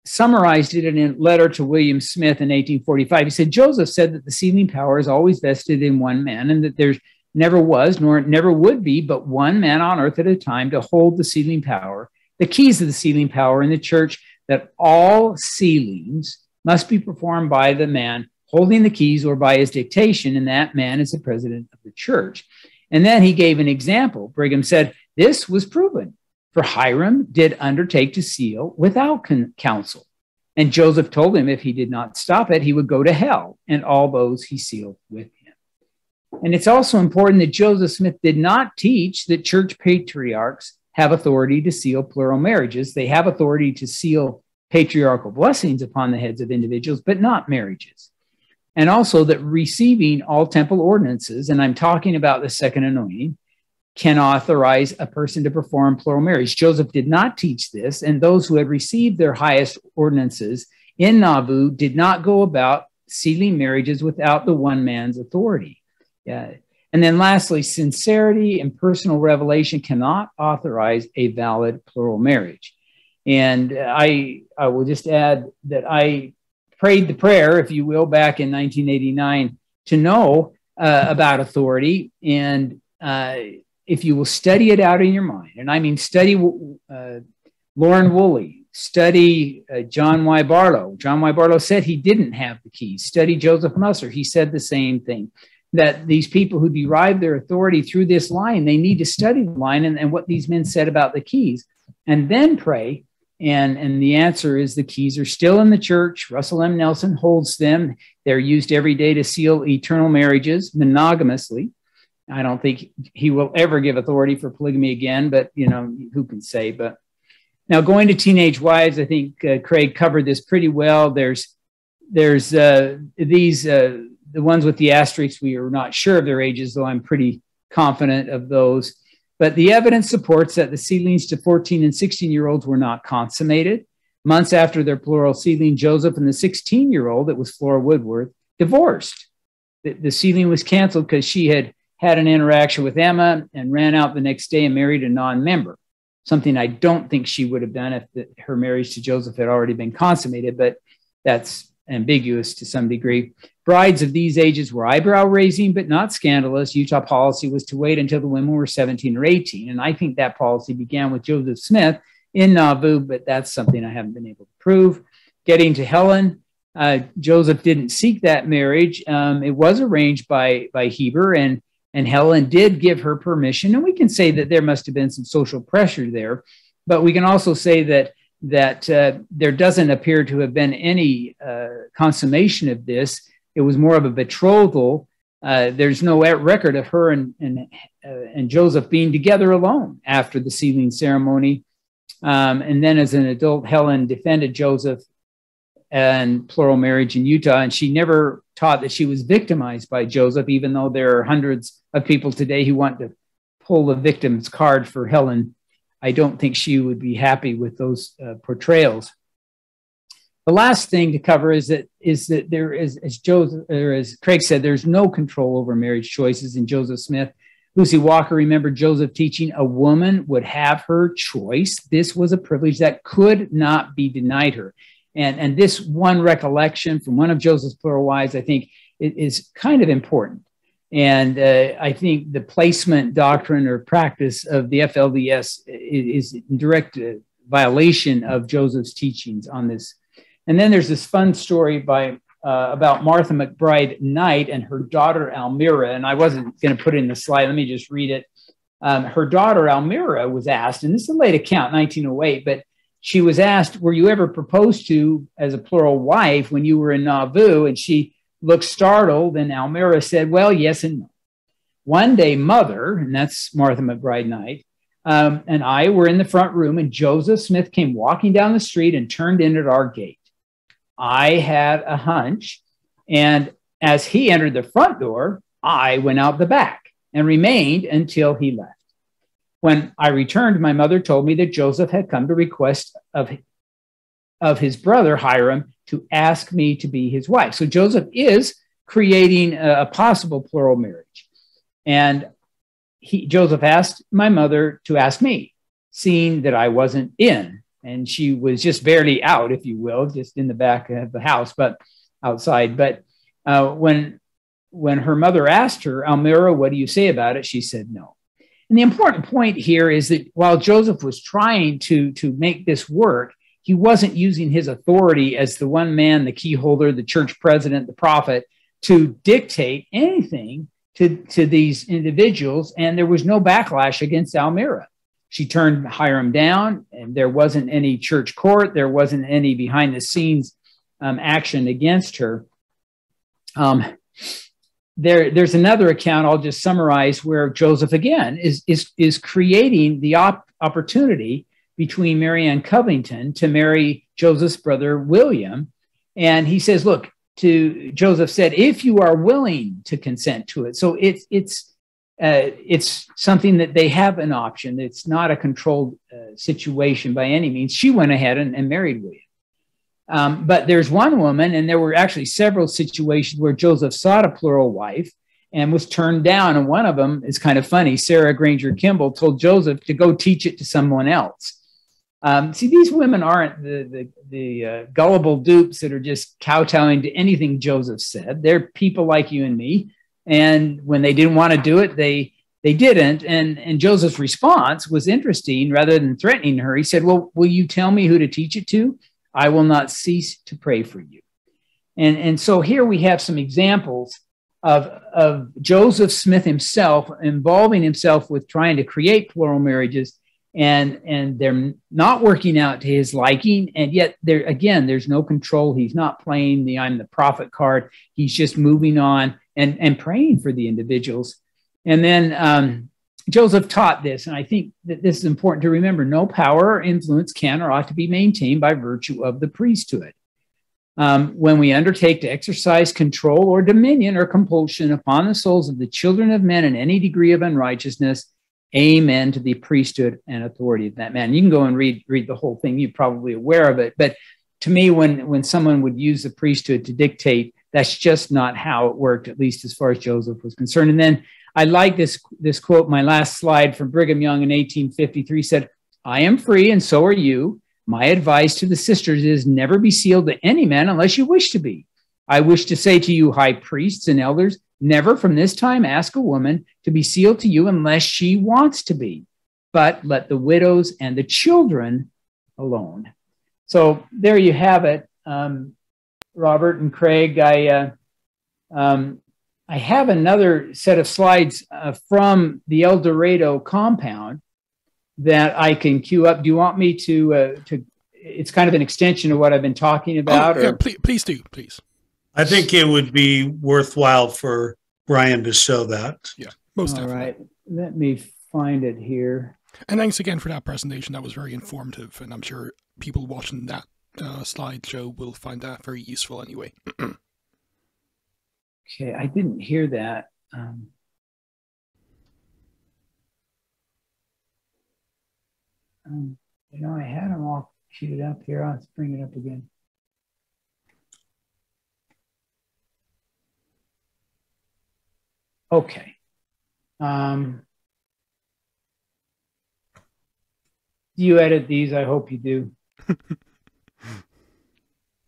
summarized it in a letter to William Smith in 1845. He said, Joseph said that the sealing power is always vested in one man and that there's never was, nor never would be, but one man on earth at a time to hold the sealing power, the keys of the sealing power in the church, that all sealings must be performed by the man holding the keys or by his dictation, and that man is the president of the church. And then he gave an example. Brigham said, this was proven, for Hiram did undertake to seal without counsel. And Joseph told him if he did not stop it, he would go to hell, and all those he sealed with him. And it's also important that Joseph Smith did not teach that church patriarchs have authority to seal plural marriages. They have authority to seal patriarchal blessings upon the heads of individuals, but not marriages. And also that receiving all temple ordinances, and I'm talking about the second anointing, can authorize a person to perform plural marriage. Joseph did not teach this, and those who had received their highest ordinances in Nauvoo did not go about sealing marriages without the one man's authority. And then lastly, sincerity and personal revelation cannot authorize a valid plural marriage. And I will just add that I prayed the prayer, if you will, back in 1989 to know about authority. And if you will study it out in your mind, and I mean study Lauren Woolley, study John Y. Barlow. John Y. Barlow said he didn't have the keys. Study Joseph Musser. He said the same thing, that these people who derive their authority through this line, they need to study the line and what these men said about the keys, and then pray. And the answer is the keys are still in the church. Russell M. Nelson holds them. They're used every day to seal eternal marriages monogamously. I don't think he will ever give authority for polygamy again, but you know, who can say? But now going to teenage wives, I think Craig covered this pretty well. There's these the ones with the asterisks, we are not sure of their ages, though I'm pretty confident of those. But the evidence supports that the sealings to 14 and 16-year-olds were not consummated. Months after their plural sealing, Joseph and the 16-year-old, that was Flora Woodworth, divorced. The sealing was canceled because she had had an interaction with Emma and ran out the next day and married a non-member, something I don't think she would have done if her marriage to Joseph had already been consummated, but that's ambiguous to some degree. Brides of these ages were eyebrow-raising, but not scandalous. Utah policy was to wait until the women were 17 or 18, and I think that policy began with Joseph Smith in Nauvoo, but that's something I haven't been able to prove. Getting to Helen, Joseph didn't seek that marriage. It was arranged by Heber, and Helen did give her permission, and we can say that there must have been some social pressure there, but we can also say that there doesn't appear to have been any consummation of this. It was more of a betrothal. There's no record of her and Joseph being together alone after the sealing ceremony. And then as an adult, Helen defended Joseph and plural marriage in Utah, and she never taught that she was victimized by Joseph, even though there are hundreds of people today who want to pull the victim's card for Helen. I don't think she would be happy with those portrayals. The last thing to cover is that there is, as Craig said, there's no control over marriage choices in Joseph Smith. Lucy Walker remembered Joseph teaching a woman would have her choice. This was a privilege that could not be denied her. And this one recollection from one of Joseph's plural wives, I think, is kind of important. And I think the placement doctrine or practice of the FLDS is in direct violation of Joseph's teachings on this. And then there's this fun story about Martha McBride Knight and her daughter Almira. And I wasn't going to put it in the slide. Let me just read it. her daughter Almira was asked, and this is a late account, 1908, but she was asked, were you ever proposed to as a plural wife when you were in Nauvoo? And she looked startled, and Almira said, well, yes and no. One day, Mother, and that's Martha McBride Knight, and I were in the front room, and Joseph Smith came walking down the street and turned in at our gate. I had a hunch, and as he entered the front door, I went out the back and remained until he left. When I returned, my mother told me that Joseph had come to request of his brother Hiram to ask me to be his wife. So Joseph is creating a possible plural marriage. And Joseph asked my mother to ask me, seeing that I wasn't in. And she was just barely out, if you will, just in the back of the house, but outside. But when her mother asked her, Almira, what do you say about it? She said no. And the important point here is that while Joseph was trying to make this work, he wasn't using his authority as the one man, the key holder, the church president, the prophet, to dictate anything to these individuals. And there was no backlash against Almira. She turned Hiram down, and there wasn't any church court. There wasn't any behind the scenes action against her. There's another account I'll just summarize where Joseph again is creating the opportunity between Mary Ann Covington to marry Joseph's brother William, and he says, "Look." Joseph said, "If you are willing to consent to it." So it's something that they have an option. It's not a controlled situation by any means. She went ahead and married William. But there's one woman, and there were actually several situations where Joseph sought a plural wife and was turned down. And one of them is kind of funny. Sarah Granger Kimball told Joseph to go teach it to someone else. See, these women aren't the gullible dupes that are just kowtowing to anything Joseph said. They're people like you and me. And when they didn't want to do it, they didn't. And Joseph's response was interesting. Rather than threatening her, he said, well, will you tell me who to teach it to? I will not cease to pray for you. And so here we have some examples of Joseph Smith himself involving himself with trying to create plural marriages, and they're not working out to his liking. And yet there's no control. He's not playing the I'm the prophet card. He's just moving on and praying for the individuals. And then Joseph taught this, and I think that this is important to remember. No power or influence can or ought to be maintained by virtue of the priesthood. When we undertake to exercise control or dominion or compulsion upon the souls of the children of men in any degree of unrighteousness, amen to the priesthood and authority of that man. You can go and read the whole thing. You're probably aware of it. But to me, when someone would use the priesthood to dictate, that's just not how it worked, at least as far as Joseph was concerned. And then I like this quote, my last slide from Brigham Young in 1853 said, I am free and so are you. My advice to the sisters is never be sealed to any man unless you wish to be. I wish to say to you, high priests and elders, never from this time ask a woman to be sealed to you unless she wants to be, but let the widows and the children alone. So there you have it, Robert and Craig. I have another set of slides from the El Dorado compound that I can queue up. Do you want me to it's kind of an extension of what I've been talking about. Yeah, please do, please. I think it would be worthwhile for Brian to show that. Yeah, most definitely. All right, let me find it here. And thanks again for that presentation. That was very informative, and I'm sure people watching that slideshow will find that very useful anyway. Okay, I didn't hear that. I had them all queued up here. Let's bring it up again. Okay. Do you edit these? I hope you do.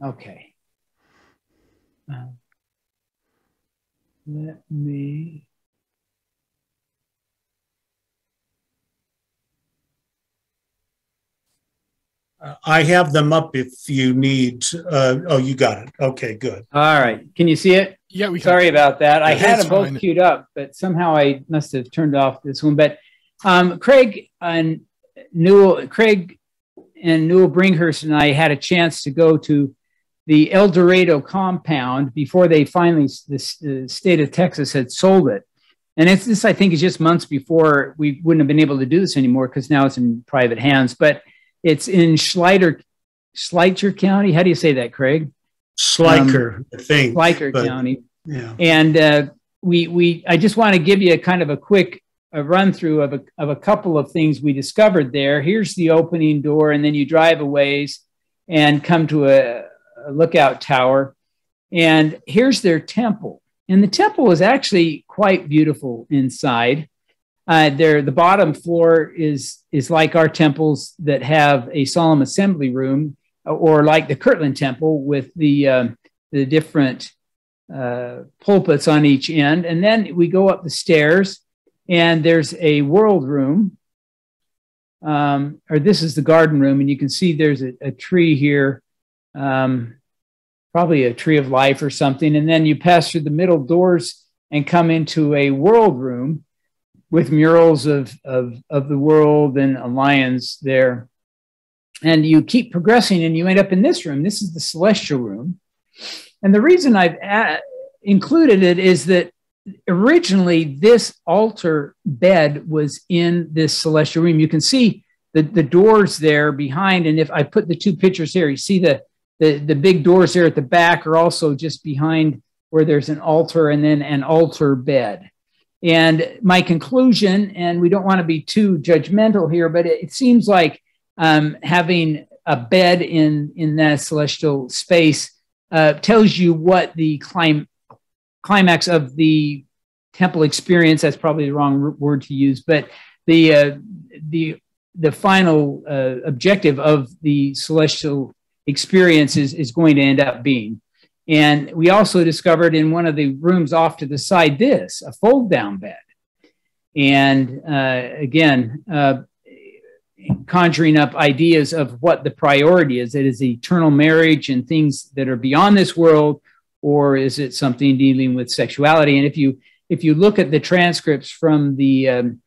Okay. Let me. I have them up if you need. Oh, you got it. Okay, good. All right. Can you see it? Yeah, we can. Sorry about that. I had them both fine. queued up, but somehow I must have turned off this one. But Craig and Newell Bringhurst and I had a chance to go to the El Dorado compound before they finally, the state of Texas had sold it. And this, I think, is just months before we wouldn't have been able to do this anymore because now it's in private hands. But it's in Schleicher County. How do you say that, Craig? Schleicher, I think. Schleicher County. Yeah. And I just want to give you a kind of a quick run through of a couple of things we discovered there. Here's the opening door, and then you drive a ways and come to a lookout tower. And here's their temple. And the temple is actually quite beautiful inside. The bottom floor is like our temples that have a solemn assembly room, or like the Kirtland Temple with the different pulpits on each end. And then we go up the stairs, and there's a world room, or this is the garden room, and you can see there's a tree here, probably a tree of life or something. And then you pass through the middle doors and come into a world room with murals of the world and lions there. And you keep progressing, and you end up in this room. This is the celestial room. And the reason I've included it is that originally this altar bed was in this celestial room. You can see the doors there behind. And if I put the two pictures here, you see the big doors there at the back are also just behind where there's an altar and then an altar bed. And my conclusion, and we don't want to be too judgmental here, but it seems like having a bed in that celestial space tells you what the climax of the temple experience, that's probably the wrong word to use, but the final objective of the celestial experience is going to end up being. And we also discovered in one of the rooms off to the side a fold down bed. And again, conjuring up ideas of what the priority is. It is eternal marriage and things that are beyond this world, or is it something dealing with sexuality? And if you look at the transcripts from the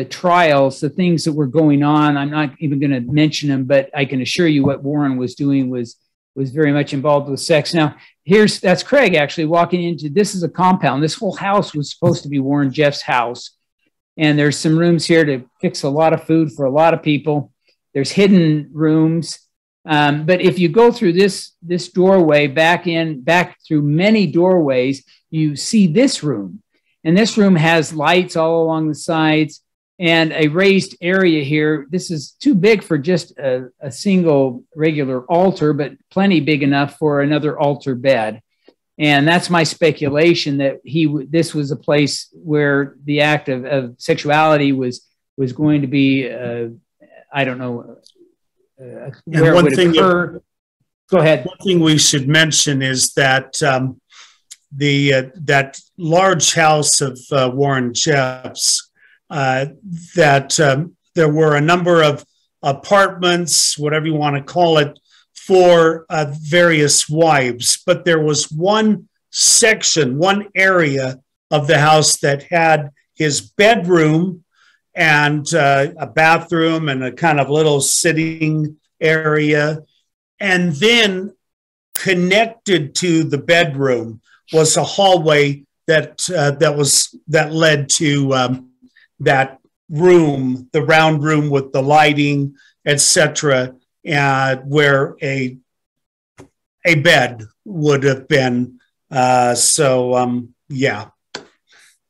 trials, the things that were going on, I'm not even going to mention them, but I can assure you what Warren was doing was very much involved with sex. Now, that's Craig actually walking into, this is a compound. This whole house was supposed to be Warren Jeff's house. And there's some rooms here to fix a lot of food for a lot of people. There's hidden rooms. But if you go through this doorway back through many doorways, you see this room. And this room has lights all along the sides and a raised area here. This is too big for just a single regular altar, but plenty big enough for another altar bed. And that's my speculation that this was a place where the act of sexuality was going to be, I don't know, where it would occur. Go ahead. One thing we should mention is that that large house of Warren Jeff's, that there were a number of apartments, whatever you want to call it, for various wives, but there was one section, one area of the house that had his bedroom and a bathroom and a kind of little sitting area. And then connected to the bedroom was a hallway that led to that room, the round room with the lighting, etc., where a bed would have been. Yeah,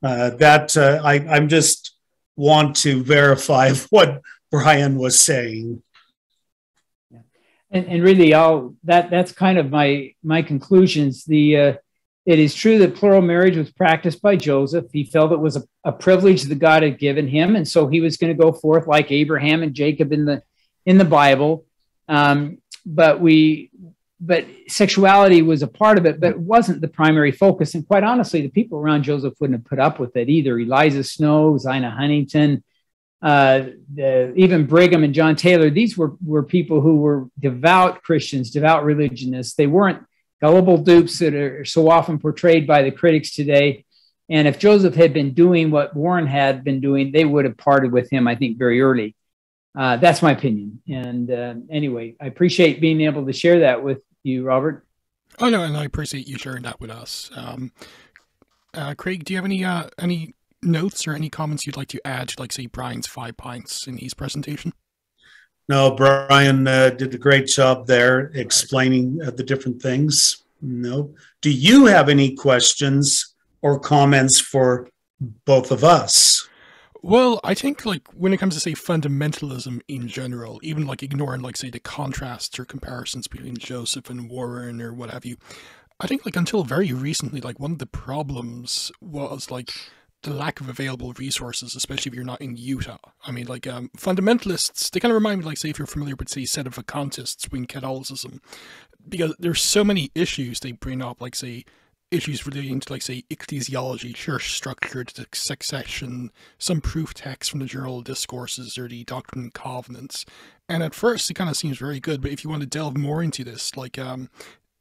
I just want to verify what Brian was saying. And really, that's kind of my conclusions. It is true that plural marriage was practiced by Joseph. He felt it was a privilege that God had given him, and so he was going to go forth like Abraham and Jacob in the Bible. But sexuality was a part of it, but it wasn't the primary focus. And quite honestly, the people around Joseph wouldn't have put up with it either. Eliza Snow, Zina Huntington, even Brigham and John Taylor. These were people who were devout Christians, devout religionists. They weren't gullible dupes that are so often portrayed by the critics today. And if Joseph had been doing what Warren had been doing, they would have parted with him, I think, very early. That's my opinion. And anyway, I appreciate being able to share that with you, Robert. Oh, no, and I appreciate you sharing that with us. Craig, do you have any notes or any comments you'd like to add to, like, say, Brian's 5 points in his presentation? No, Brian did a great job there explaining the different things. No. Do you have any questions or comments for both of us? Well, I think, like, when it comes to, say, fundamentalism in general, even, like, ignoring, like, say, the contrasts or comparisons between Joseph and Warren or what have you, I think, like, until very recently, like, one of the problems was, like, the lack of available resources, especially if you're not in Utah. I mean, like, fundamentalists, they kind of remind me, like, say, if you're familiar with, say, sedevacantists in Catholicism, because there's so many issues they bring up, like, say, issues relating to, like, say, ecclesiology, church structure, the succession, some proof texts from the Journal of Discourses, or the Doctrine and Covenants. And at first, it kind of seems very good, but if you want to delve more into this, like,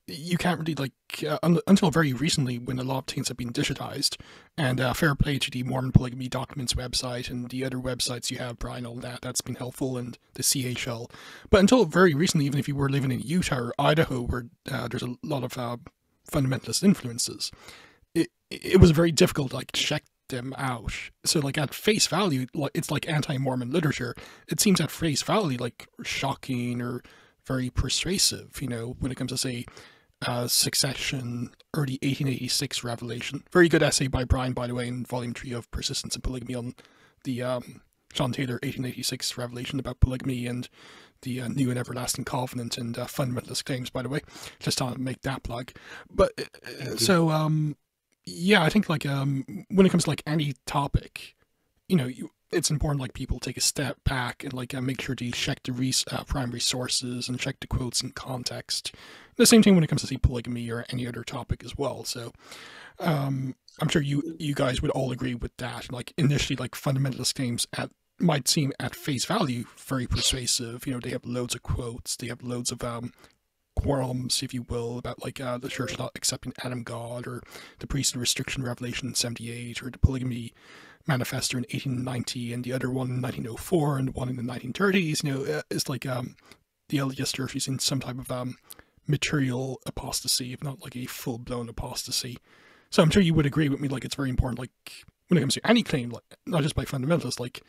you can't really, like, until very recently, when a lot of things have been digitized, and fair play to the Mormon Polygamy Documents website and the other websites you have, Brian, all that's been helpful, and the CHL. But until very recently, even if you were living in Utah or Idaho, where there's a lot of fundamentalist influences, it was very difficult to, like, check them out. So, like, at face value, like, it's like anti-Mormon literature. It seems at face value, like, shocking or very persuasive, you know, when it comes to, say, succession, early 1886 revelation. Very good essay by Brian, by the way, in Volume 3 of Persistence and Polygamy on the John Taylor 1886 revelation about polygamy and the New and Everlasting Covenant and fundamentalist claims, by the way. Just to make that plug. But, so, yeah, I think, like, when it comes to, like, any topic, you know, it's important, like, people take a step back and, like, make sure to check the primary sources and check the quotes in context. The same thing when it comes to, say, polygamy or any other topic as well. So I'm sure you guys would all agree with that. Like, initially, like, fundamentalist claims might seem at face value very persuasive. You know, they have loads of quotes, they have loads of quorums, if you will, about, like, the church not accepting Adam God, or the priesthood restriction revelation in 78, or the polygamy manifesto in 1890, and the other one in 1904, and one in the 1930s. You know, it's like the LDS Church is in some type of material apostasy, if not, like, a full-blown apostasy. So I'm sure you would agree with me, like, it's very important, like, when it comes to any claim, like, not just by fundamentalists, like,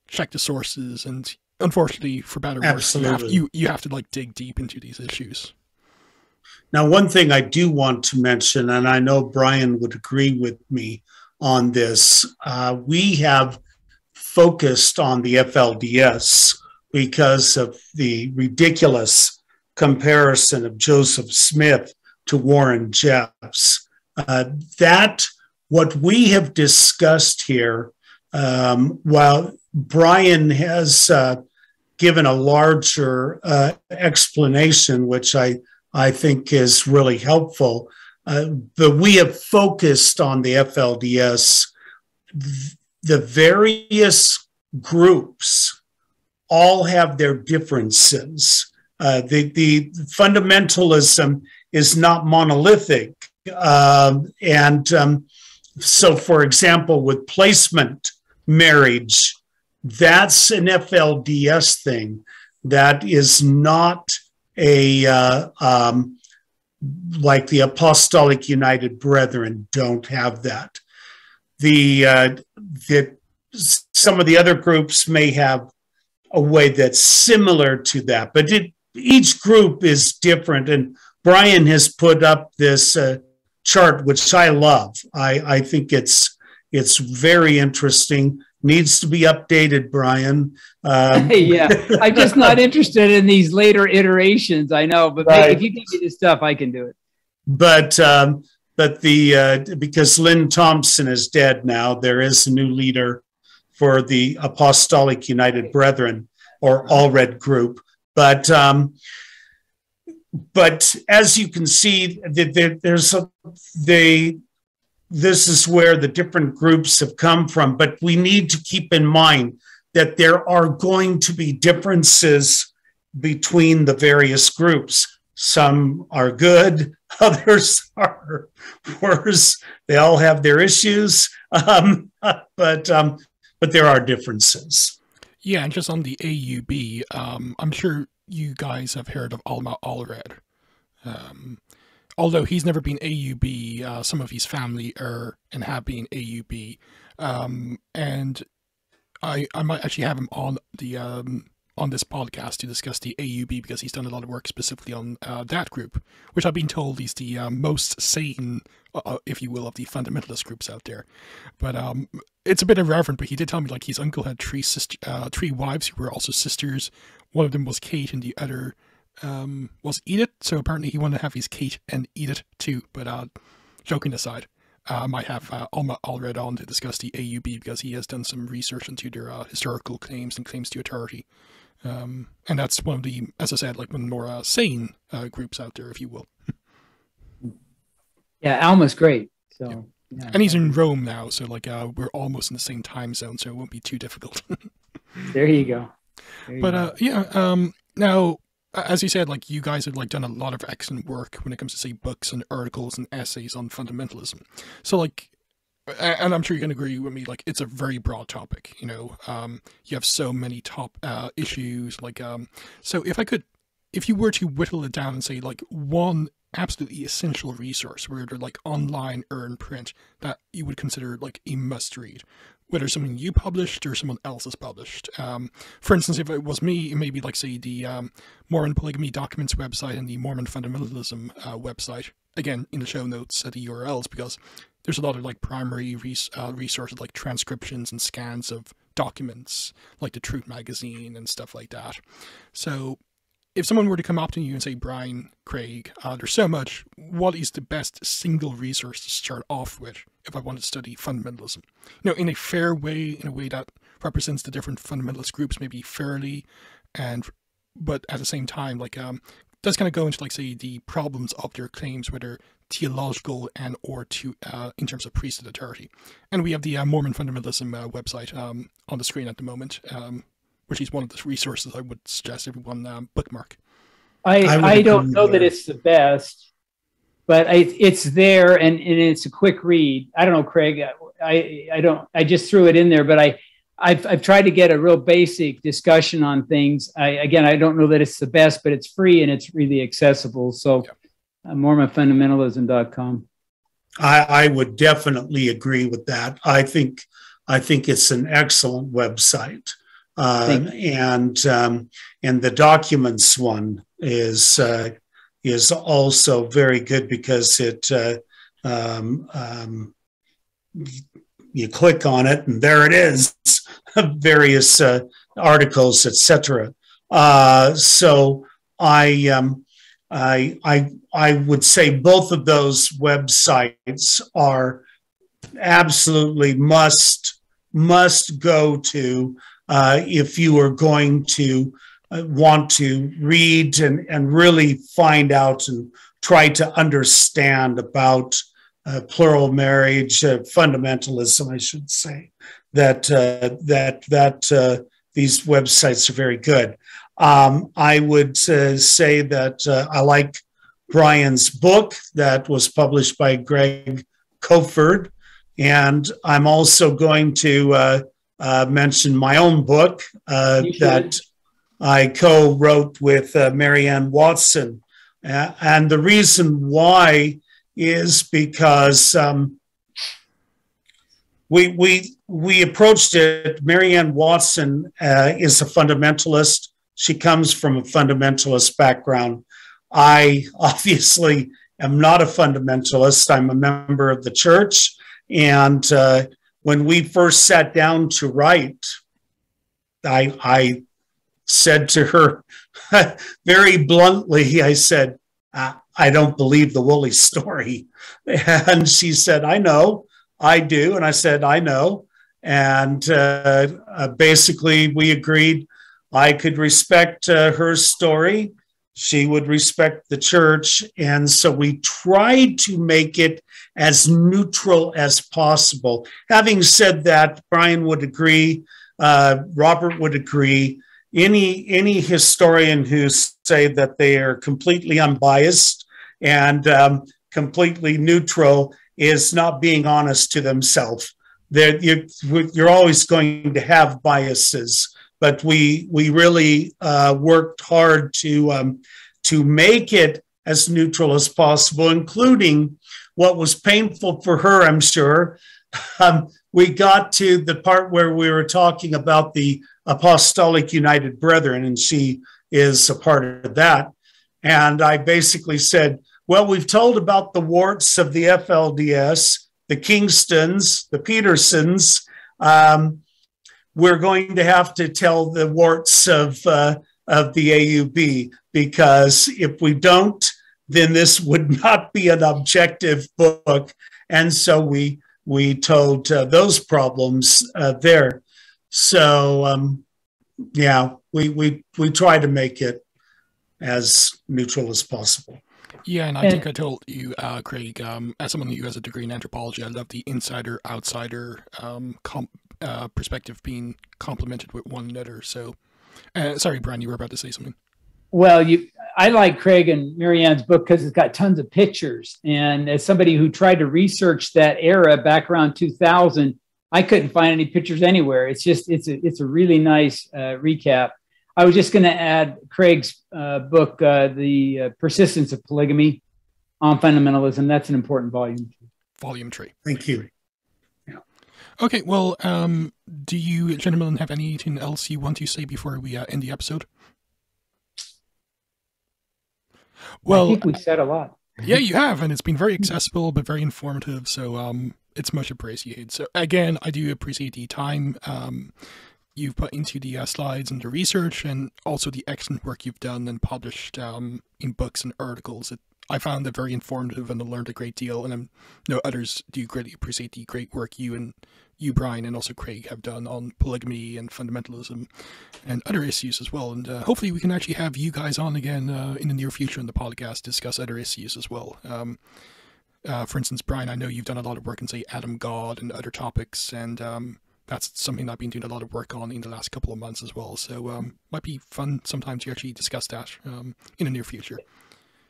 check the sources, and unfortunately, for better or worse, you have to, like, dig deep into these issues. Now, one thing I do want to mention, and I know Brian would agree with me on this, we have focused on the FLDS because of the ridiculous comparison of Joseph Smith to Warren Jeffs. What we have discussed here, while Brian has given a larger explanation, which I think is really helpful, but we have focused on the FLDS. The various groups all have their differences. The fundamentalism is not monolithic. So, for example, with placement marriage, that's an FLDS thing. That is not like the Apostolic United Brethren don't have that. Some of the other groups may have a way that's similar to that, but each group is different. And Brian has put up this chart, which I love. I think it's very interesting. Needs to be updated, Brian. Yeah, I'm just not interested in these later iterations. I know, but right. If you give me this stuff, I can do it. But because Lynn Thompson is dead now, there is a new leader for the Apostolic United Brethren, or All Red Group. But as you can see, this is where the different groups have come from. But we need to keep in mind that there are going to be differences between the various groups. Some are good, others are worse. They all have their issues, but there are differences. Yeah, and just on the AUB, I'm sure you guys have heard of Alma Allred. Although he's never been AUB, some of his family are and have been AUB, and I might actually have him on the on this podcast to discuss the AUB, because he's done a lot of work specifically on that group, which I've been told is the most sane, if you will, of the fundamentalist groups out there. But it's a bit irreverent, but he did tell me like his uncle had three wives who were also sisters. One of them was Kate, and the other was Edith. So apparently he wanted to have his Kate and Edith too. But joking aside, I might have Alma Allred on to discuss the AUB, because he has done some research into their historical claims and claims to authority. And that's one of the, as I said, like one of the more sane groups out there, if you will. Yeah, Alma's great. So, yeah. Yeah. And he's in Rome now, so like we're almost in the same time zone, so it won't be too difficult. There you go. Now, as you said, like you guys have like done a lot of excellent work when it comes to say books and articles and essays on fundamentalism. So like, and I'm sure you can agree with me, like it's a very broad topic, you know. You have so many top issues, like so if you were to whittle it down and say like one absolutely essential resource, whether like online or in print, that you would consider like a must read, whether something you published or someone else has published. For instance, if it was me, it may be like say the Mormon Polygamy Documents website and the Mormon Fundamentalism website. Again, in the show notes at the URLs, because there's a lot of like primary resources like transcriptions and scans of documents, like the Truth magazine and stuff like that. So if someone were to come up to you and say, Brian, Craig, there's so much, what is the best single resource to start off with if I want to study fundamentalism? You know, in a fair way, in a way that represents the different fundamentalist groups maybe fairly, but at the same time, like, does kind of go into, like, say, the problems of their claims, whether theological and or in terms of priesthood authority. And we have the Mormon Fundamentalism website on the screen at the moment, which is one of the resources I would suggest everyone bookmark. I don't know that it's the best, but it's there and it's a quick read. I don't know, Craig. I just threw it in there, but I've tried to get a real basic discussion on things. I don't know that it's the best, but it's free and it's really accessible. So MormonFundamentalism.com. I would definitely agree with that. I think it's an excellent website. And the documents one is also very good, because it you click on it and there it is, various articles, etc. So I would say both of those websites are absolutely must go to. If you are going to want to read and really find out and try to understand about plural marriage, fundamentalism, I should say, that these websites are very good. I would say that I like Brian's book that was published by Greg Coford, and I'm also going to mention my own book that I co-wrote with Marianne Watson. And the reason why is because we approached it. Marianne Watson is a fundamentalist. She comes from a fundamentalist background. I obviously am not a fundamentalist. I'm a member of the church. And when we first sat down to write, I said to her very bluntly, I said, I don't believe the Woolley story. And she said, I know, I do. And I said, I know. And basically we agreed I could respect her story. She would respect the church. And so we tried to make it as neutral as possible. Having said that, Brian would agree, Robert would agree. Any historian who say that they are completely unbiased and completely neutral is not being honest to themselves. You're always going to have biases, but we really worked hard to make it as neutral as possible, including what was painful for her, I'm sure. We got to the part where we were talking about the Apostolic United Brethren, and she is a part of that. And I basically said, well, we've told about the warts of the FLDS, the Kingstons, the Petersons. We're going to have to tell the warts of the AUB, because if we don't, then this would not be an objective book. And so we told those problems there. So, yeah, we try to make it as neutral as possible. Yeah, and I think I told you, Craig, as someone who has a degree in anthropology, I love the insider-outsider perspective being complemented with one another. So, sorry, Brian, you were about to say something. Well, I like Craig and Marianne's book because it's got tons of pictures. And as somebody who tried to research that era back around 2000, I couldn't find any pictures anywhere. It's a really nice recap. I was just going to add Craig's book, The Persistence of Polygamy on Fundamentalism. That's an important volume. Volume 3. Thank you. Yeah. Okay, well, do you gentlemen have anything else you want to say before we end the episode? Well, I think we've said a lot. Yeah, you have, and it's been very accessible, but very informative, so it's much appreciated. So again, I do appreciate the time you've put into the slides and the research, and also the excellent work you've done and published in books and articles. I found it very informative, and I learned a great deal, and I know others do greatly appreciate the great work you, Brian, and also Craig have done on polygamy and fundamentalism and other issues as well. And hopefully we can actually have you guys on again in the near future in the podcast, discuss other issues as well. For instance, Brian, I know you've done a lot of work in, say, Adam God and other topics, and that's something I've been doing a lot of work on in the last couple of months as well. So might be fun sometimes to actually discuss that in the near future.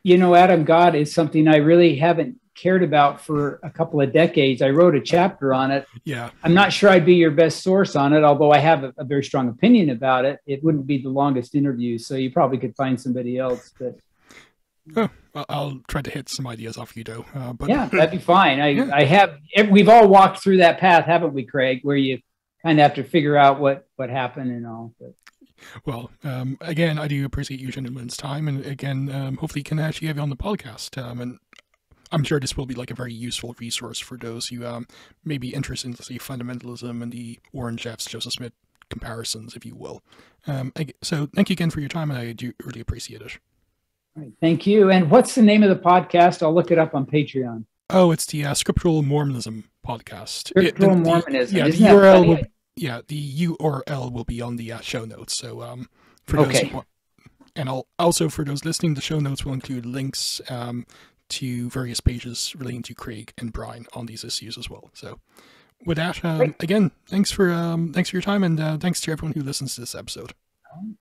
You know, Adam God is something I really haven't cared about for a couple of decades. I wrote a chapter on it. Yeah. I'm not sure I'd be your best source on it, although I have a very strong opinion about it. It wouldn't be the longest interview, so you probably could find somebody else. But I'll try to hit some ideas off you, though. But yeah, that'd be fine. I have. We've all walked through that path, haven't we, Craig? Where you kind of have to figure out what happened and all. But. Well, again, I do appreciate you gentlemen's time, and again, hopefully can actually have you on the podcast, and I'm sure this will be like a very useful resource for those who may be interested in, say, fundamentalism and the Warren Jeffs, Joseph Smith comparisons, if you will. So thank you again for your time, and I do really appreciate it. All right, thank you. And what's the name of the podcast? I'll look it up on Patreon. Oh, it's the Scriptural Mormonism podcast. Scriptural Mormonism. Yeah, the URL will. Yeah, the URL will be on the show notes. So for those who want, and I'll also, for those listening, the show notes will include links to various pages relating to Craig and Brian on these issues as well. So with that, again, thanks for your time, and thanks to everyone who listens to this episode.